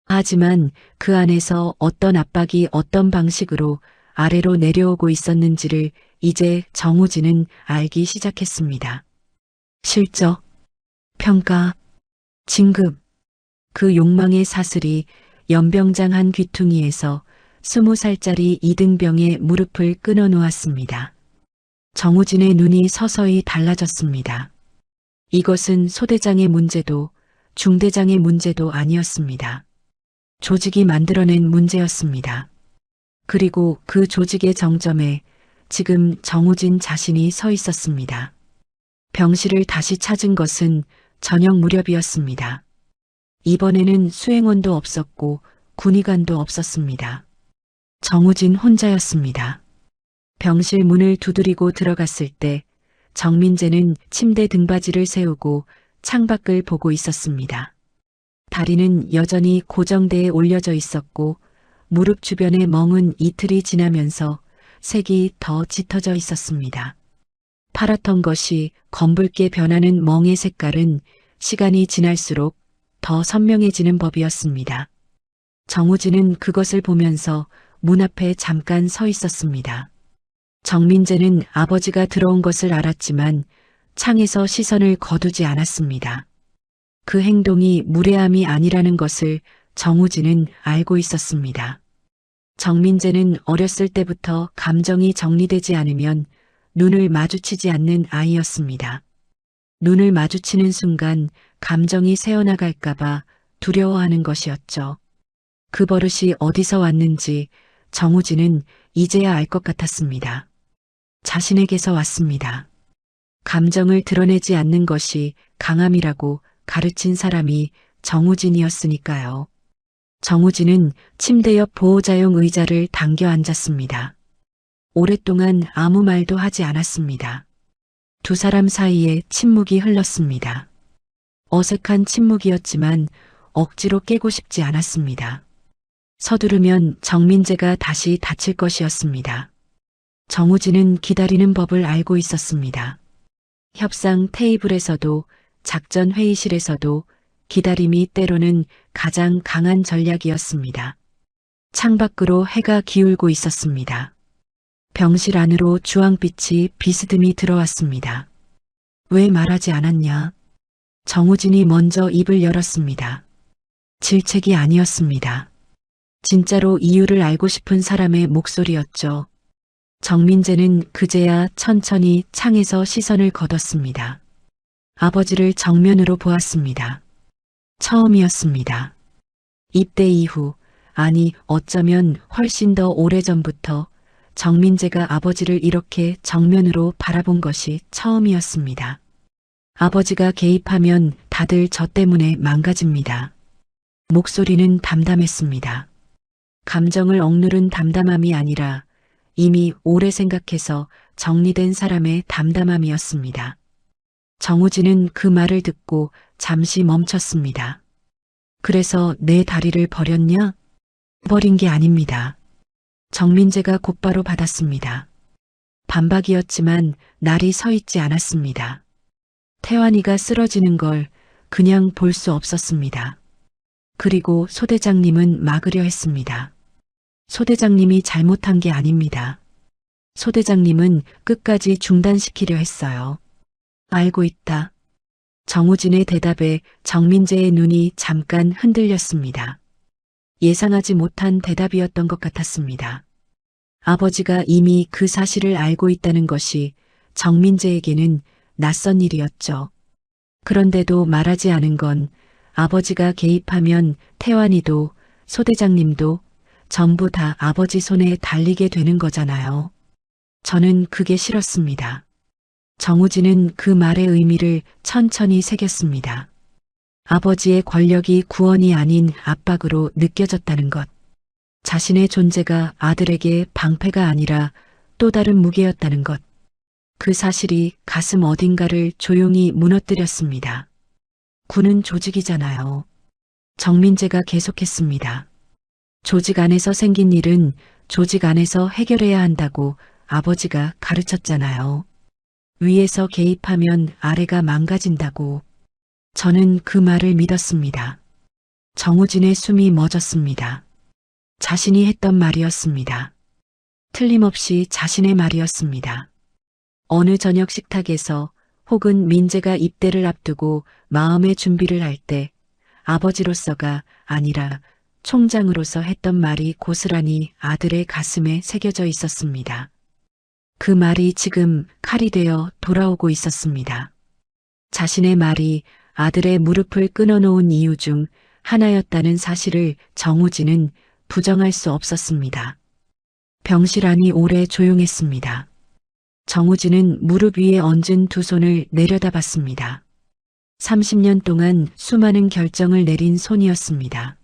하지만 그 안에서 어떤 압박이 어떤 방식으로 아래로 내려오고 있었는지를 이제 정우진은 알기 시작했습니다. 실적, 평가, 진급. 그 욕망의 사슬이 연병장 한 귀퉁이에서 20살짜리 이등병의 무릎을 끊어 놓았습니다. 정우진의 눈이 서서히 달라졌습니다. 이것은 소대장의 문제도 중대장의 문제도 아니었습니다. 조직이 만들어낸 문제였습니다. 그리고 그 조직의 정점에 지금 정우진 자신이 서 있었습니다. 병실을 다시 찾은 것은 저녁 무렵이었습니다. 이번에는 수행원도 없었고 군의관도 없었습니다. 정우진 혼자였습니다. 병실 문을 두드리고 들어갔을 때 정민재는 침대 등받이를 세우고 창밖을 보고 있었습니다. 다리는 여전히 고정대에 올려져 있었고 무릎 주변의 멍은 이틀이 지나면서 색이 더 짙어져 있었습니다. 파랗던 것이 검붉게 변하는 멍의 색깔은 시간이 지날수록 더 선명해지는 법이었습니다. 정우진은 그것을 보면서 문 앞에 잠깐 서 있었습니다. 정민재는 아버지가 들어온 것을 알았지만 창에서 시선을 거두지 않았습니다. 그 행동이 무례함이 아니라는 것을 정우진은 알고 있었습니다. 정민재는 어렸을 때부터 감정이 정리되지 않으면 눈을 마주치지 않는 아이였습니다. 눈을 마주치는 순간 감정이 새어나갈까봐 두려워하는 것이었죠. 그 버릇이 어디서 왔는지 정우진은 이제야 알 것 같았습니다. 자신에게서 왔습니다. 감정을 드러내지 않는 것이 강함이라고 가르친 사람이 정우진이었으니까요. 정우진은 침대 옆 보호자용 의자를 당겨 앉았습니다. 오랫동안 아무 말도 하지 않았습니다. 두 사람 사이에 침묵이 흘렀습니다. 어색한 침묵이었지만 억지로 깨고 싶지 않았습니다. 서두르면 정민재가 다시 다칠 것이었습니다. 정우진은 기다리는 법을 알고 있었습니다. 협상 테이블에서도 작전 회의실에서도 기다림이 때로는 가장 강한 전략이었습니다. 창밖으로 해가 기울고 있었습니다. 병실 안으로 주황빛이 비스듬히 들어왔습니다. 왜 말하지 않았냐? 정우진이 먼저 입을 열었습니다. 질책이 아니었습니다. 진짜로 이유를 알고 싶은 사람의 목소리였죠. 정민재는 그제야 천천히 창에서 시선을 걷었습니다. 아버지를 정면으로 보았습니다. 처음이었습니다. 입대 이후, 아니 어쩌면 훨씬 더 오래전부터 정민재가 아버지를 이렇게 정면으로 바라본 것이 처음이었습니다. 아버지가 개입하면 다들 저 때문에 망가집니다. 목소리는 담담했습니다. 감정을 억누른 담담함이 아니라 이미 오래 생각해서 정리된 사람의 담담함이었습니다. 정우진은 그 말을 듣고 잠시 멈췄습니다. 그래서 내 다리를 버렸냐? 버린 게 아닙니다. 정민재가 곧바로 받았습니다. 반박이었지만 날이 서 있지 않았습니다. 태환이가 쓰러지는 걸 그냥 볼 수 없었습니다. 그리고 소 대장님은 막으려 했습니다. 소 대장님이 잘못한 게 아닙니다. 소 대장님은 끝까지 중단시키려 했어요. 알고 있다. 정우진의 대답에 정민재의 눈이 잠깐 흔들렸습니다. 예상하지 못한 대답이었던 것 같았습니다. 아버지가 이미 그 사실을 알고 있다는 것이 정민재에게는 낯선 일이었죠. 그런데도 말하지 않은 건 아버지가 개입하면 태환이도 소 대장님도 전부 다 아버지 손에 달리게 되는 거잖아요. 저는 그게 싫었습니다. 정우진은 그 말의 의미를 천천히 새겼습니다. 아버지의 권력이 구원이 아닌 압박으로 느껴졌다는 것. 자신의 존재가 아들에게 방패가 아니라 또 다른 무게였다는 것. 그 사실이 가슴 어딘가를 조용히 무너뜨렸습니다. 군은 조직이잖아요. 정민재가 계속했습니다. 조직 안에서 생긴 일은 조직 안에서 해결해야 한다고 아버지가 가르쳤잖아요. 위에서 개입하면 아래가 망가진다고. 저는 그 말을 믿었습니다. 정우진의 숨이 멎었습니다. 자신이 했던 말이었습니다. 틀림없이 자신의 말이었습니다. 어느 저녁 식탁에서 혹은 민재가 입대를 앞두고 마음의 준비를 할 때 아버지로서가 아니라 총장으로서 했던 말이 고스란히 아들의 가슴에 새겨져 있었습니다. 그 말이 지금 칼이 되어 돌아오고 있었습니다. 자신의 말이 아들의 무릎을 끊어놓은 이유 중 하나였다는 사실을 정우진은 부정할 수 없었습니다. 병실 안이 오래 조용했습니다. 정우진은 무릎 위에 얹은 두 손을 내려다봤습니다. 30년 동안 수많은 결정을 내린 손이었습니다.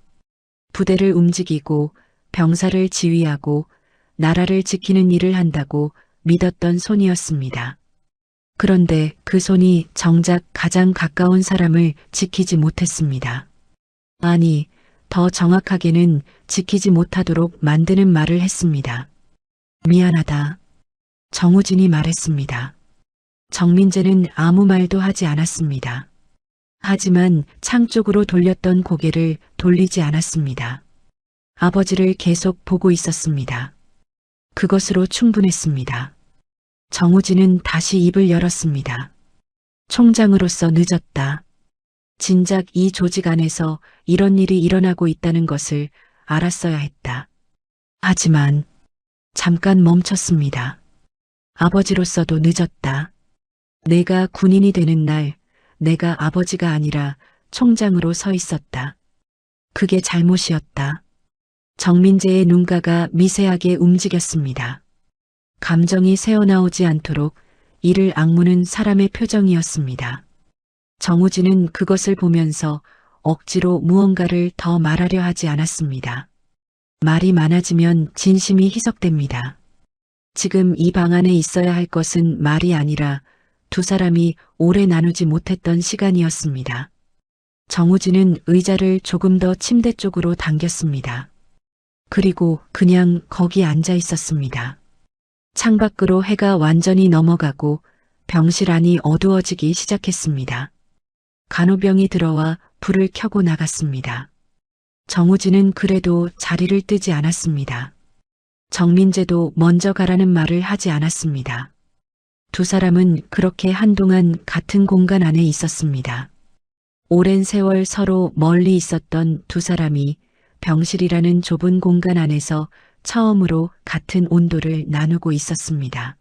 부대를 움직이고 병사를 지휘하고 나라를 지키는 일을 한다고 믿었던 손이었습니다. 그런데 그 손이 정작 가장 가까운 사람을 지키지 못했습니다. 아니, 더 정확하게는 지키지 못하도록 만드는 말을 했습니다. 미안하다. 정우진이 말했습니다. 정민재는 아무 말도 하지 않았습니다. 하지만 창 쪽으로 돌렸던 고개를 돌리지 않았습니다. 아버지를 계속 보고 있었습니다. 그것으로 충분했습니다. 정우진은 다시 입을 열었습니다. 총장으로서 늦었다. 진작 이 조직 안에서 이런 일이 일어나고 있다는 것을 알았어야 했다. 하지만 잠깐 멈췄습니다. 아버지로서도 늦었다. 내가 군인이 되는 날 내가 아버지가 아니라 총장으로 서 있었다. 그게 잘못이었다. 정민재의 눈가가 미세하게 움직였습니다. 감정이 새어나오지 않도록 이를 악무는 사람의 표정이었습니다. 정우진은 그것을 보면서 억지로 무언가를 더 말하려 하지 않았습니다. 말이 많아지면 진심이 희석됩니다. 지금 이 방 안에 있어야 할 것은 말이 아니라 두 사람이 오래 나누지 못했던 시간이었습니다. 정우진은 의자를 조금 더 침대 쪽으로 당겼습니다. 그리고 그냥 거기 앉아 있었습니다. 창밖으로 해가 완전히 넘어가고 병실 안이 어두워지기 시작했습니다. 간호병이 들어와 불을 켜고 나갔습니다. 정우진은 그래도 자리를 뜨지 않았습니다. 정민재도 먼저 가라는 말을 하지 않았습니다. 두 사람은 그렇게 한동안 같은 공간 안에 있었습니다. 오랜 세월 서로 멀리 있었던 두 사람이 병실이라는 좁은 공간 안에서 처음으로 같은 온도를 나누고 있었습니다.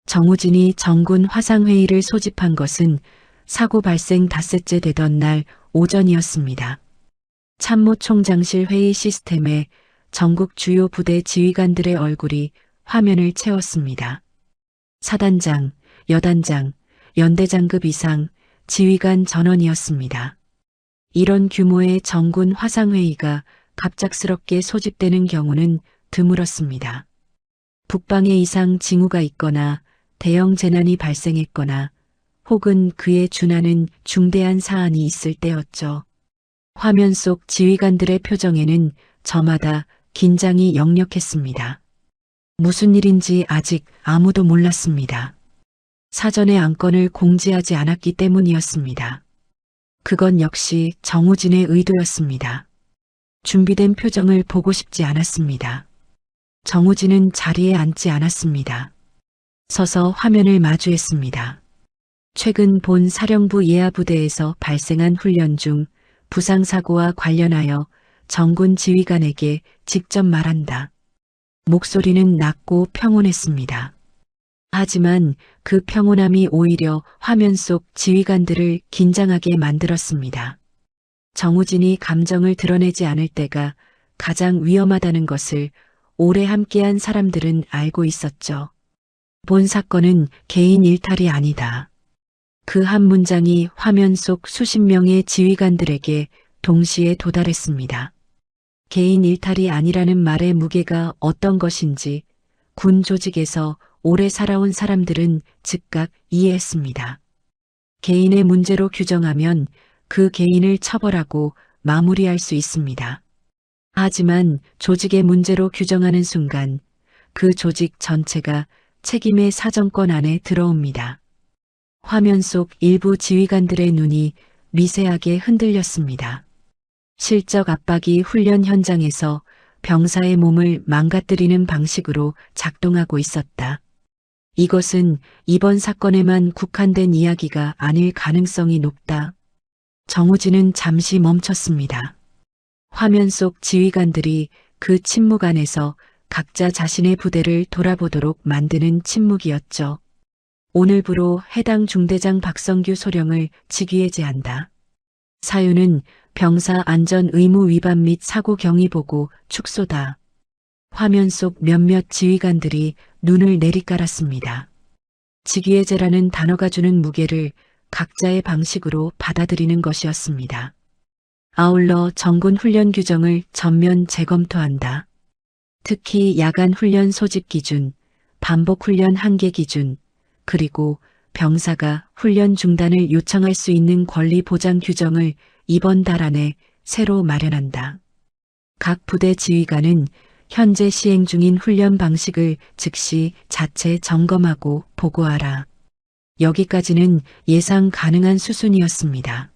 정우진이 정군 화상회의를 소집한 것은 사고 발생 닷새째 되던 날 오전이었습니다. 참모총장실 회의 시스템에 전국 주요 부대 지휘관들의 얼굴이 화면을 채웠습니다. 사단장, 여단장, 연대장급 이상, 지휘관 전원이었습니다. 이런 규모의 정군 화상회의가 갑작스럽게 소집되는 경우는 드물었습니다. 북방에 이상 징후가 있거나 대형 재난이 발생했거나 혹은 그에 준하는 중대한 사안이 있을 때였죠. 화면 속 지휘관들의 표정에는 저마다 긴장이 역력했습니다. 무슨 일인지 아직 아무도 몰랐습니다. 사전에 안건을 공지하지 않았기 때문이었습니다. 그건 역시 정우진의 의도였습니다. 준비된 표정을 보고 싶지 않았습니다. 정우진은 자리에 앉지 않았습니다. 서서 화면을 마주했습니다. 최근 본 사령부 예하부대에서 발생한 훈련 중 부상사고와 관련하여 정군 지휘관에게 직접 말한다. 목소리는 낮고 평온했습니다. 하지만 그 평온함이 오히려 화면 속 지휘관들을 긴장하게 만들었습니다. 정우진이 감정을 드러내지 않을 때가 가장 위험하다는 것을 오래 함께한 사람들은 알고 있었죠. 본 사건은 개인 일탈이 아니다. 그 한 문장이 화면 속 수십 명의 지휘관들에게 동시에 도달했습니다. 개인 일탈이 아니라는 말의 무게가 어떤 것인지 군 조직에서 오래 살아온 사람들은 즉각 이해했습니다. 개인의 문제로 규정하면 그 개인을 처벌하고 마무리할 수 있습니다. 하지만 조직의 문제로 규정하는 순간 그 조직 전체가 책임의 사정권 안에 들어옵니다. 화면 속 일부 지휘관들의 눈이 미세하게 흔들렸습니다. 실적 압박이 훈련 현장에서 병사의 몸을 망가뜨리는 방식으로 작동하고 있었다. 이것은 이번 사건에만 국한된 이야기가 아닐 가능성이 높다. 정우진은 잠시 멈췄습니다. 화면 속 지휘관들이 그 침묵 안에서 각자 자신의 부대를 돌아보도록 만드는 침묵이었죠. 오늘부로 해당 중대장 박성규 소령을 직위해제한다. 사유는 병사 안전 의무 위반 및 사고 경위 보고 축소다. 화면 속 몇몇 지휘관들이 눈을 내리깔았습니다. 직위해제라는 단어가 주는 무게를 각자의 방식으로 받아들이는 것이었습니다. 아울러 정군 훈련 규정을 전면 재검토한다. 특히 야간 훈련 소집 기준, 반복 훈련 한계 기준, 그리고 병사가 훈련 중단을 요청할 수 있는 권리 보장 규정을 이번 달 안에 새로 마련한다. 각 부대 지휘관은 현재 시행 중인 훈련 방식을 즉시 자체 점검하고 보고하라. 여기까지는 예상 가능한 수순이었습니다.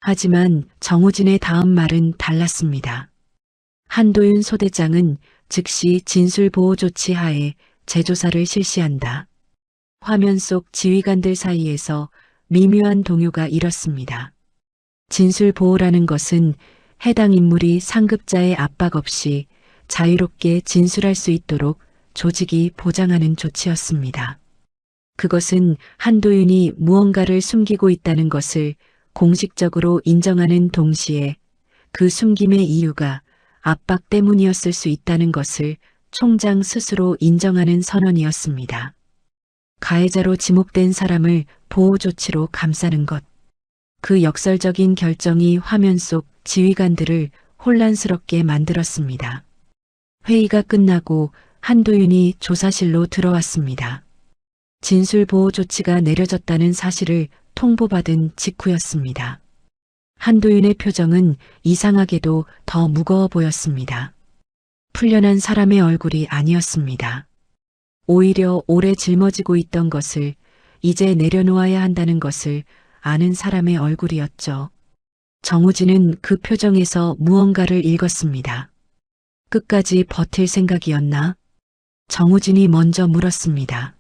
하지만 정우진의 다음 말은 달랐습니다. 한도윤 소대장은 즉시 진술보호 조치 하에 재조사를 실시한다. 화면 속 지휘관들 사이에서 미묘한 동요가 일었습니다. 진술보호라는 것은 해당 인물이 상급자의 압박 없이 자유롭게 진술할 수 있도록 조직이 보장하는 조치였습니다. 그것은 한도윤이 무언가를 숨기고 있다는 것을 공식적으로 인정하는 동시에 그 숨김의 이유가 압박 때문이었을 수 있다는 것을 총장 스스로 인정하는 선언이었습니다. 가해자로 지목된 사람을 보호 조치로 감싸는 것. 그 역설적인 결정이 화면 속 지휘관들을 혼란스럽게 만들었습니다. 회의가 끝나고 한도윤이 조사실로 들어왔습니다. 진술보호 조치가 내려졌다는 사실을 통보받은 직후였습니다. 한도윤의 표정은 이상하게도 더 무거워 보였습니다. 풀려난 사람의 얼굴이 아니었습니다. 오히려 오래 짊어지고 있던 것을 이제 내려놓아야 한다는 것을 아는 사람의 얼굴이었죠. 정우진은 그 표정에서 무언가를 읽었습니다. 끝까지 버틸 생각이었나? 정우진이 먼저 물었습니다.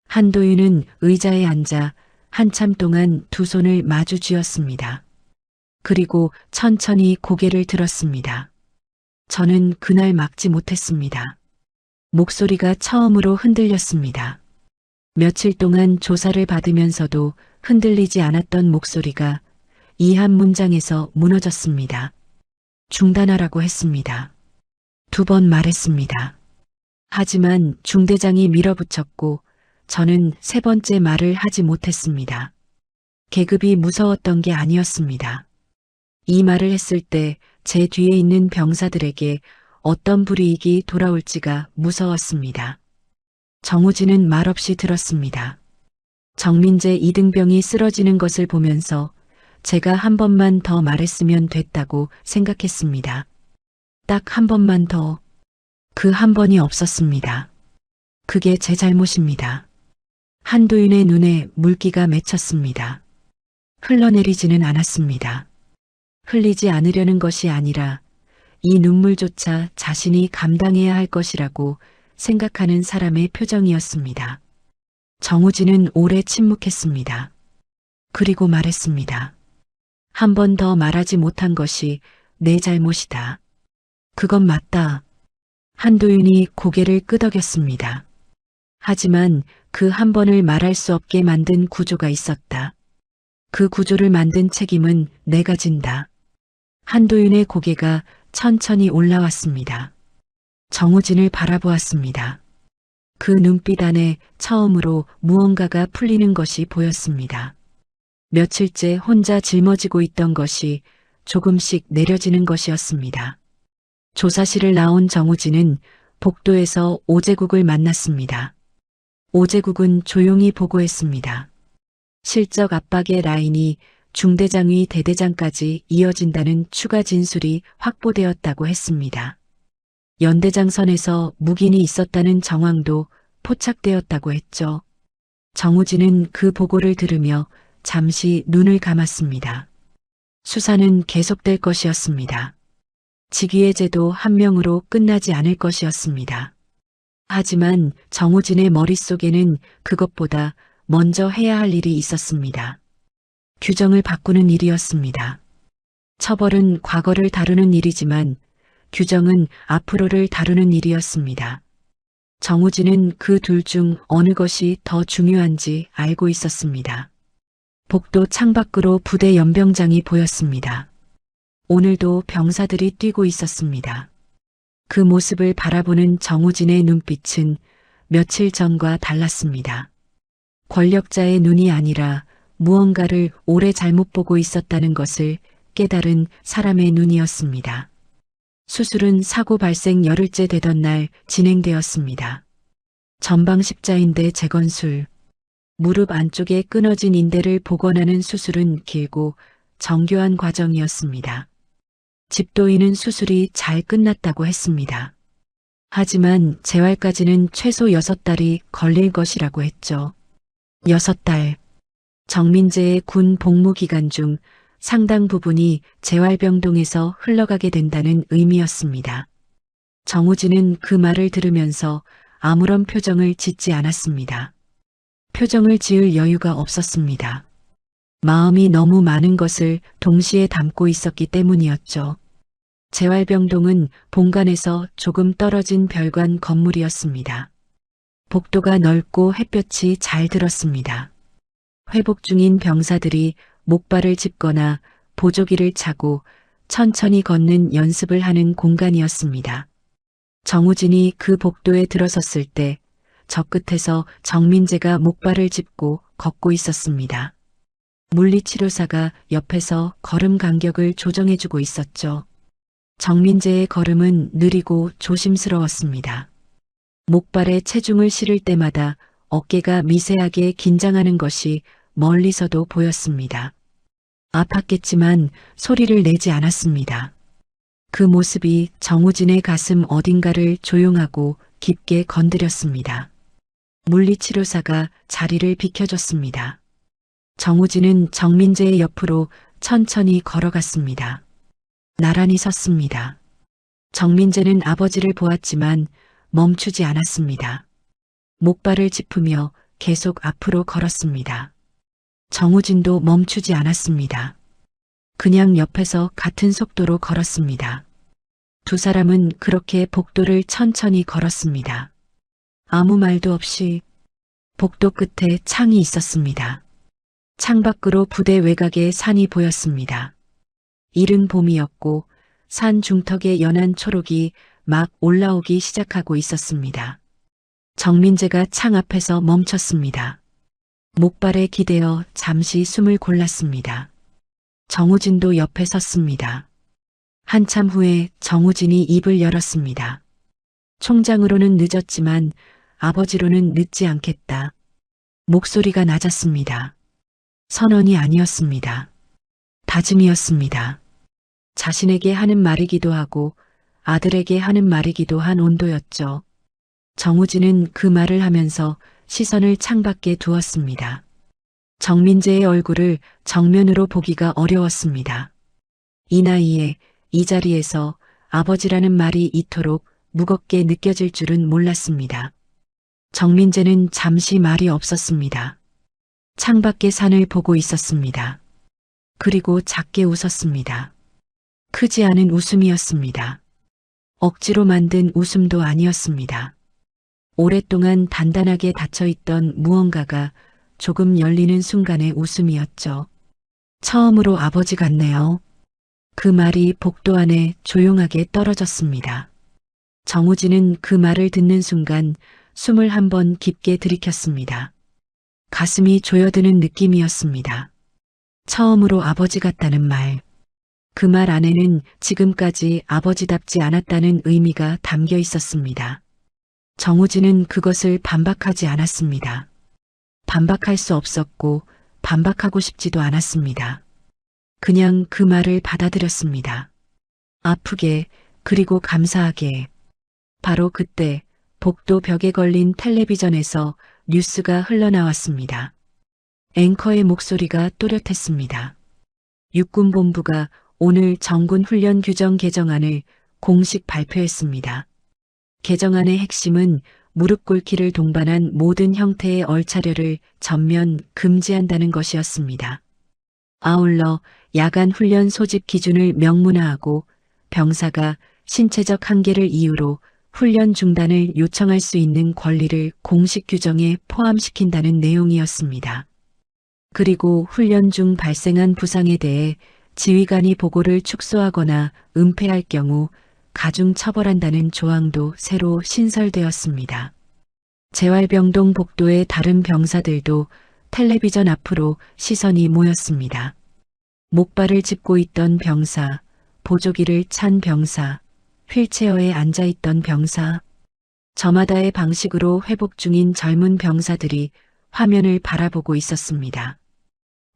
한도윤은 의자에 앉아 한참 동안 두 손을 마주 쥐었습니다. 그리고 천천히 고개를 들었습니다. 저는 그날 막지 못했습니다. 목소리가 처음으로 흔들렸습니다. 며칠 동안 조사를 받으면서도 흔들리지 않았던 목소리가 이 한 문장에서 무너졌습니다. 중단하라고 했습니다. 2번 말했습니다. 하지만 중대장이 밀어붙였고 저는 3번째 말을 하지 못했습니다. 계급이 무서웠던 게 아니었습니다. 이 말을 했을 때 제 뒤에 있는 병사들에게 어떤 불이익이 돌아올지가 무서웠습니다. 정우진은 말없이 들었습니다. 정민재 이등병이 쓰러지는 것을 보면서 제가 한 번만 더 말했으면 됐다고 생각했습니다. 딱 한 번만 더. 그 한 번이 없었습니다. 그게 제 잘못입니다. 한도윤의 눈에 물기가 맺혔습니다. 흘러내리지는 않았습니다. 흘리지 않으려는 것이 아니라 이 눈물조차 자신이 감당해야 할 것이라고 생각하는 사람의 표정이었습니다. 정우진은 오래 침묵했습니다. 그리고 말했습니다. 한 번 더 말하지 못한 것이 내 잘못이다. 그건 맞다. 한도윤이 고개를 끄덕였습니다. 하지만 그 한 번을 말할 수 없게 만든 구조가 있었다. 그 구조를 만든 책임은 내가 진다. 한도윤의 고개가 천천히 올라왔습니다. 정우진을 바라보았습니다. 그 눈빛 안에 처음으로 무언가가 풀리는 것이 보였습니다. 며칠째 혼자 짊어지고 있던 것이 조금씩 내려지는 것이었습니다. 조사실을 나온 정우진은 복도에서 오제국을 만났습니다. 오제국은 조용히 보고했습니다. 실적 압박의 라인이 중대장위 대대장까지 이어진다는 추가 진술이 확보되었다고 했습니다. 연대장 선에서 묵인이 있었다는 정황도 포착되었다고 했죠. 정우진은 그 보고를 들으며 잠시 눈을 감았습니다. 수사는 계속될 것이었습니다. 직위의 제도 한 명으로 끝나지 않을 것이었습니다. 하지만 정우진의 머릿속에는 그것보다 먼저 해야 할 일이 있었습니다. 규정을 바꾸는 일이었습니다. 처벌은 과거를 다루는 일이지만 규정은 앞으로를 다루는 일이었습니다. 정우진은 그 둘 중 어느 것이 더 중요한지 알고 있었습니다. 복도 창밖으로 부대 연병장이 보였습니다. 오늘도 병사들이 뛰고 있었습니다. 그 모습을 바라보는 정우진의 눈빛은 며칠 전과 달랐습니다. 권력자의 눈이 아니라 무언가를 오래 잘못 보고 있었다는 것을 깨달은 사람의 눈이었습니다. 수술은 사고 발생 열흘째 되던 날 진행되었습니다. 전방 십자인대 재건술, 무릎 안쪽에 끊어진 인대를 복원하는 수술은 길고 정교한 과정이었습니다. 집도인은 수술이 잘 끝났다고 했습니다. 하지만 재활까지는 최소 6달이 걸릴 것이라고 했죠. 6달. 정민재의 군 복무 기간 중 상당 부분이 재활병동에서 흘러가게 된다는 의미였습니다. 정우진은 그 말을 들으면서 아무런 표정을 짓지 않았습니다. 표정을 지을 여유가 없었습니다. 마음이 너무 많은 것을 동시에 담고 있었기 때문이었죠. 재활병동은 본관에서 조금 떨어진 별관 건물이었습니다. 복도가 넓고 햇볕이 잘 들었습니다. 회복 중인 병사들이 목발을 짚거나 보조기를 차고 천천히 걷는 연습을 하는 공간이었습니다. 정우진이 그 복도에 들어섰을 때 저 끝에서 정민재가 목발을 짚고 걷고 있었습니다. 물리치료사가 옆에서 걸음 간격을 조정해주고 있었죠. 정민재의 걸음은 느리고 조심스러웠습니다. 목발에 체중을 실을 때마다 어깨가 미세하게 긴장하는 것이 멀리서도 보였습니다. 아팠겠지만 소리를 내지 않았습니다. 그 모습이 정우진의 가슴 어딘가를 조용하고 깊게 건드렸습니다. 물리치료사가 자리를 비켜줬습니다. 정우진은 정민재의 옆으로 천천히 걸어갔습니다. 나란히 섰습니다. 정민재는 아버지를 보았지만 멈추지 않았습니다. 목발을 짚으며 계속 앞으로 걸었습니다. 정우진도 멈추지 않았습니다. 그냥 옆에서 같은 속도로 걸었습니다. 두 사람은 그렇게 복도를 천천히 걸었습니다. 아무 말도 없이. 복도 끝에 창이 있었습니다. 창밖으로 부대 외곽의 산이 보였습니다. 이른 봄이었고 산 중턱에 연한 초록이 막 올라오기 시작하고 있었습니다. 정민재가 창 앞에서 멈췄습니다. 목발에 기대어 잠시 숨을 골랐습니다. 정우진도 옆에 섰습니다. 한참 후에 정우진이 입을 열었습니다. 총장으로는 늦었지만 아버지로는 늦지 않겠다. 목소리가 낮았습니다. 선언이 아니었습니다. 다짐이었습니다. 자신에게 하는 말이기도 하고 아들에게 하는 말이기도 한 온도였죠. 정우진은 그 말을 하면서 시선을 창밖에 두었습니다. 정민재의 얼굴을 정면으로 보기가 어려웠습니다. 이 나이에 이 자리에서 아버지라는 말이 이토록 무겁게 느껴질 줄은 몰랐습니다. 정민재는 잠시 말이 없었습니다. 창밖의 산을 보고 있었습니다. 그리고 작게 웃었습니다. 크지 않은 웃음이었습니다. 억지로 만든 웃음도 아니었습니다. 오랫동안 단단하게 닫혀있던 무언가가 조금 열리는 순간의 웃음이었죠. 처음으로 아버지 같네요. 그 말이 복도 안에 조용하게 떨어졌습니다. 정우진은 그 말을 듣는 순간 숨을 한 번 깊게 들이켰습니다. 가슴이 조여드는 느낌이었습니다. 처음으로 아버지 같다는 말. 그 말 안에는 지금까지 아버지답지 않았다는 의미가 담겨 있었습니다. 정우진은 그것을 반박하지 않았습니다. 반박할 수 없었고 반박하고 싶지도 않았습니다. 그냥 그 말을 받아들였습니다. 아프게 그리고 감사하게. 바로 그때 복도 벽에 걸린 텔레비전에서 뉴스가 흘러나왔습니다. 앵커의 목소리가 또렷했습니다. 육군본부가 오늘 정군 훈련 규정 개정안을 공식 발표했습니다. 개정안의 핵심은 무릎 꿇기를 동반한 모든 형태의 얼차려를 전면 금지한다는 것이었습니다. 아울러 야간 훈련 소집 기준을 명문화하고 병사가 신체적 한계를 이유로 훈련 중단을 요청할 수 있는 권리를 공식 규정에 포함시킨다는 내용이었습니다. 그리고 훈련 중 발생한 부상에 대해 지휘관이 보고를 축소하거나 은폐할 경우 가중 처벌한다는 조항도 새로 신설되었습니다. 재활병동 복도의 다른 병사들도 텔레비전 앞으로 시선이 모였습니다. 목발을 짚고 있던 병사, 보조기를 찬 병사, 휠체어에 앉아있던 병사, 저마다의 방식으로 회복 중인 젊은 병사들이 화면을 바라보고 있었습니다.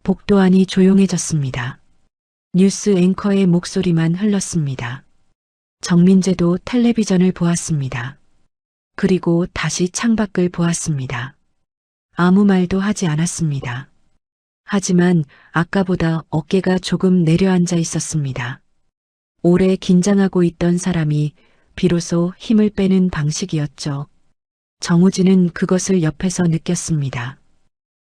복도 안이 조용해졌습니다. 뉴스 앵커의 목소리만 흘렀습니다. 정민재도 텔레비전을 보았습니다. 그리고 다시 창밖을 보았습니다. 아무 말도 하지 않았습니다. 하지만 아까보다 어깨가 조금 내려앉아 있었습니다. 오래 긴장하고 있던 사람이 비로소 힘을 빼는 방식이었죠. 정우진은 그것을 옆에서 느꼈습니다.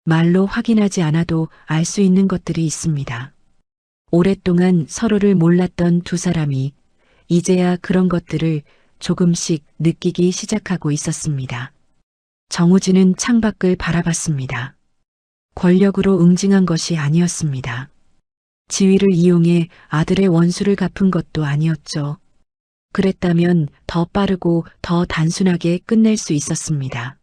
말로 확인하지 않아도 알 수 있는 것들이 있습니다. 오랫동안 서로를 몰랐던 두 사람이 이제야 그런 것들을 조금씩 느끼기 시작하고 있었습니다. 정우진은 창밖을 바라봤습니다. 권력으로 응징한 것이 아니었습니다. 지위를 이용해 아들의 원수를 갚은 것도 아니었죠. 그랬다면 더 빠르고 더 단순하게 끝낼 수 있었습니다.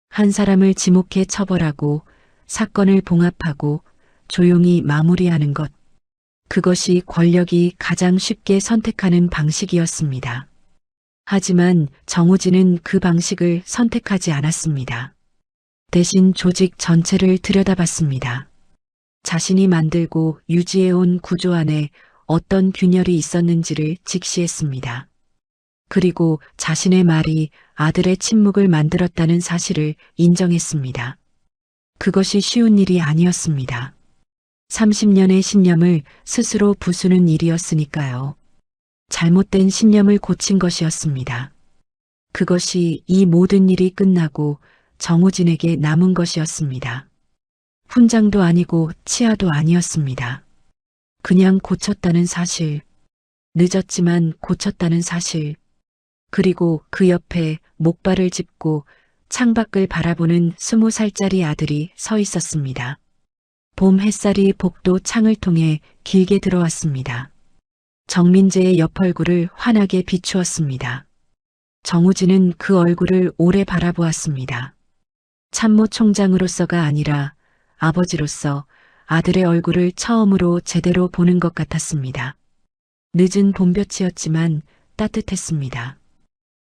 한 사람을 지목해 처벌하고 사건을 봉합하고 조용히 마무리하는 것. 그것이 권력이 가장 쉽게 선택하는 방식이었습니다. 하지만 정우진은 그 방식을 선택하지 않았습니다. 대신 조직 전체를 들여다봤습니다. 자신이 만들고 유지해온 구조 안에 어떤 균열이 있었는지를 직시했습니다. 그리고 자신의 말이 아들의 침묵을 만들었다는 사실을 인정했습니다. 그것이 쉬운 일이 아니었습니다. 30년의 신념을 스스로 부수는 일이었으니까요. 잘못된 신념을 고친 것이었습니다. 그것이 이 모든 일이 끝나고 정우진에게 남은 것이었습니다. 훈장도 아니고 치아도 아니었습니다. 그냥 고쳤다는 사실, 늦었지만 고쳤다는 사실, 그리고 그 옆에 목발을 짚고 창밖을 바라보는 20살짜리 아들이 서 있었습니다. 봄 햇살이 복도 창을 통해 길게 들어왔습니다. 정민재의 옆 얼굴을 환하게 비추었습니다. 정우진은 그 얼굴을 오래 바라보았습니다. 참모 총장으로서가 아니라 아버지로서 아들의 얼굴을 처음으로 제대로 보는 것 같았습니다. 늦은 봄볕이었지만 따뜻했습니다.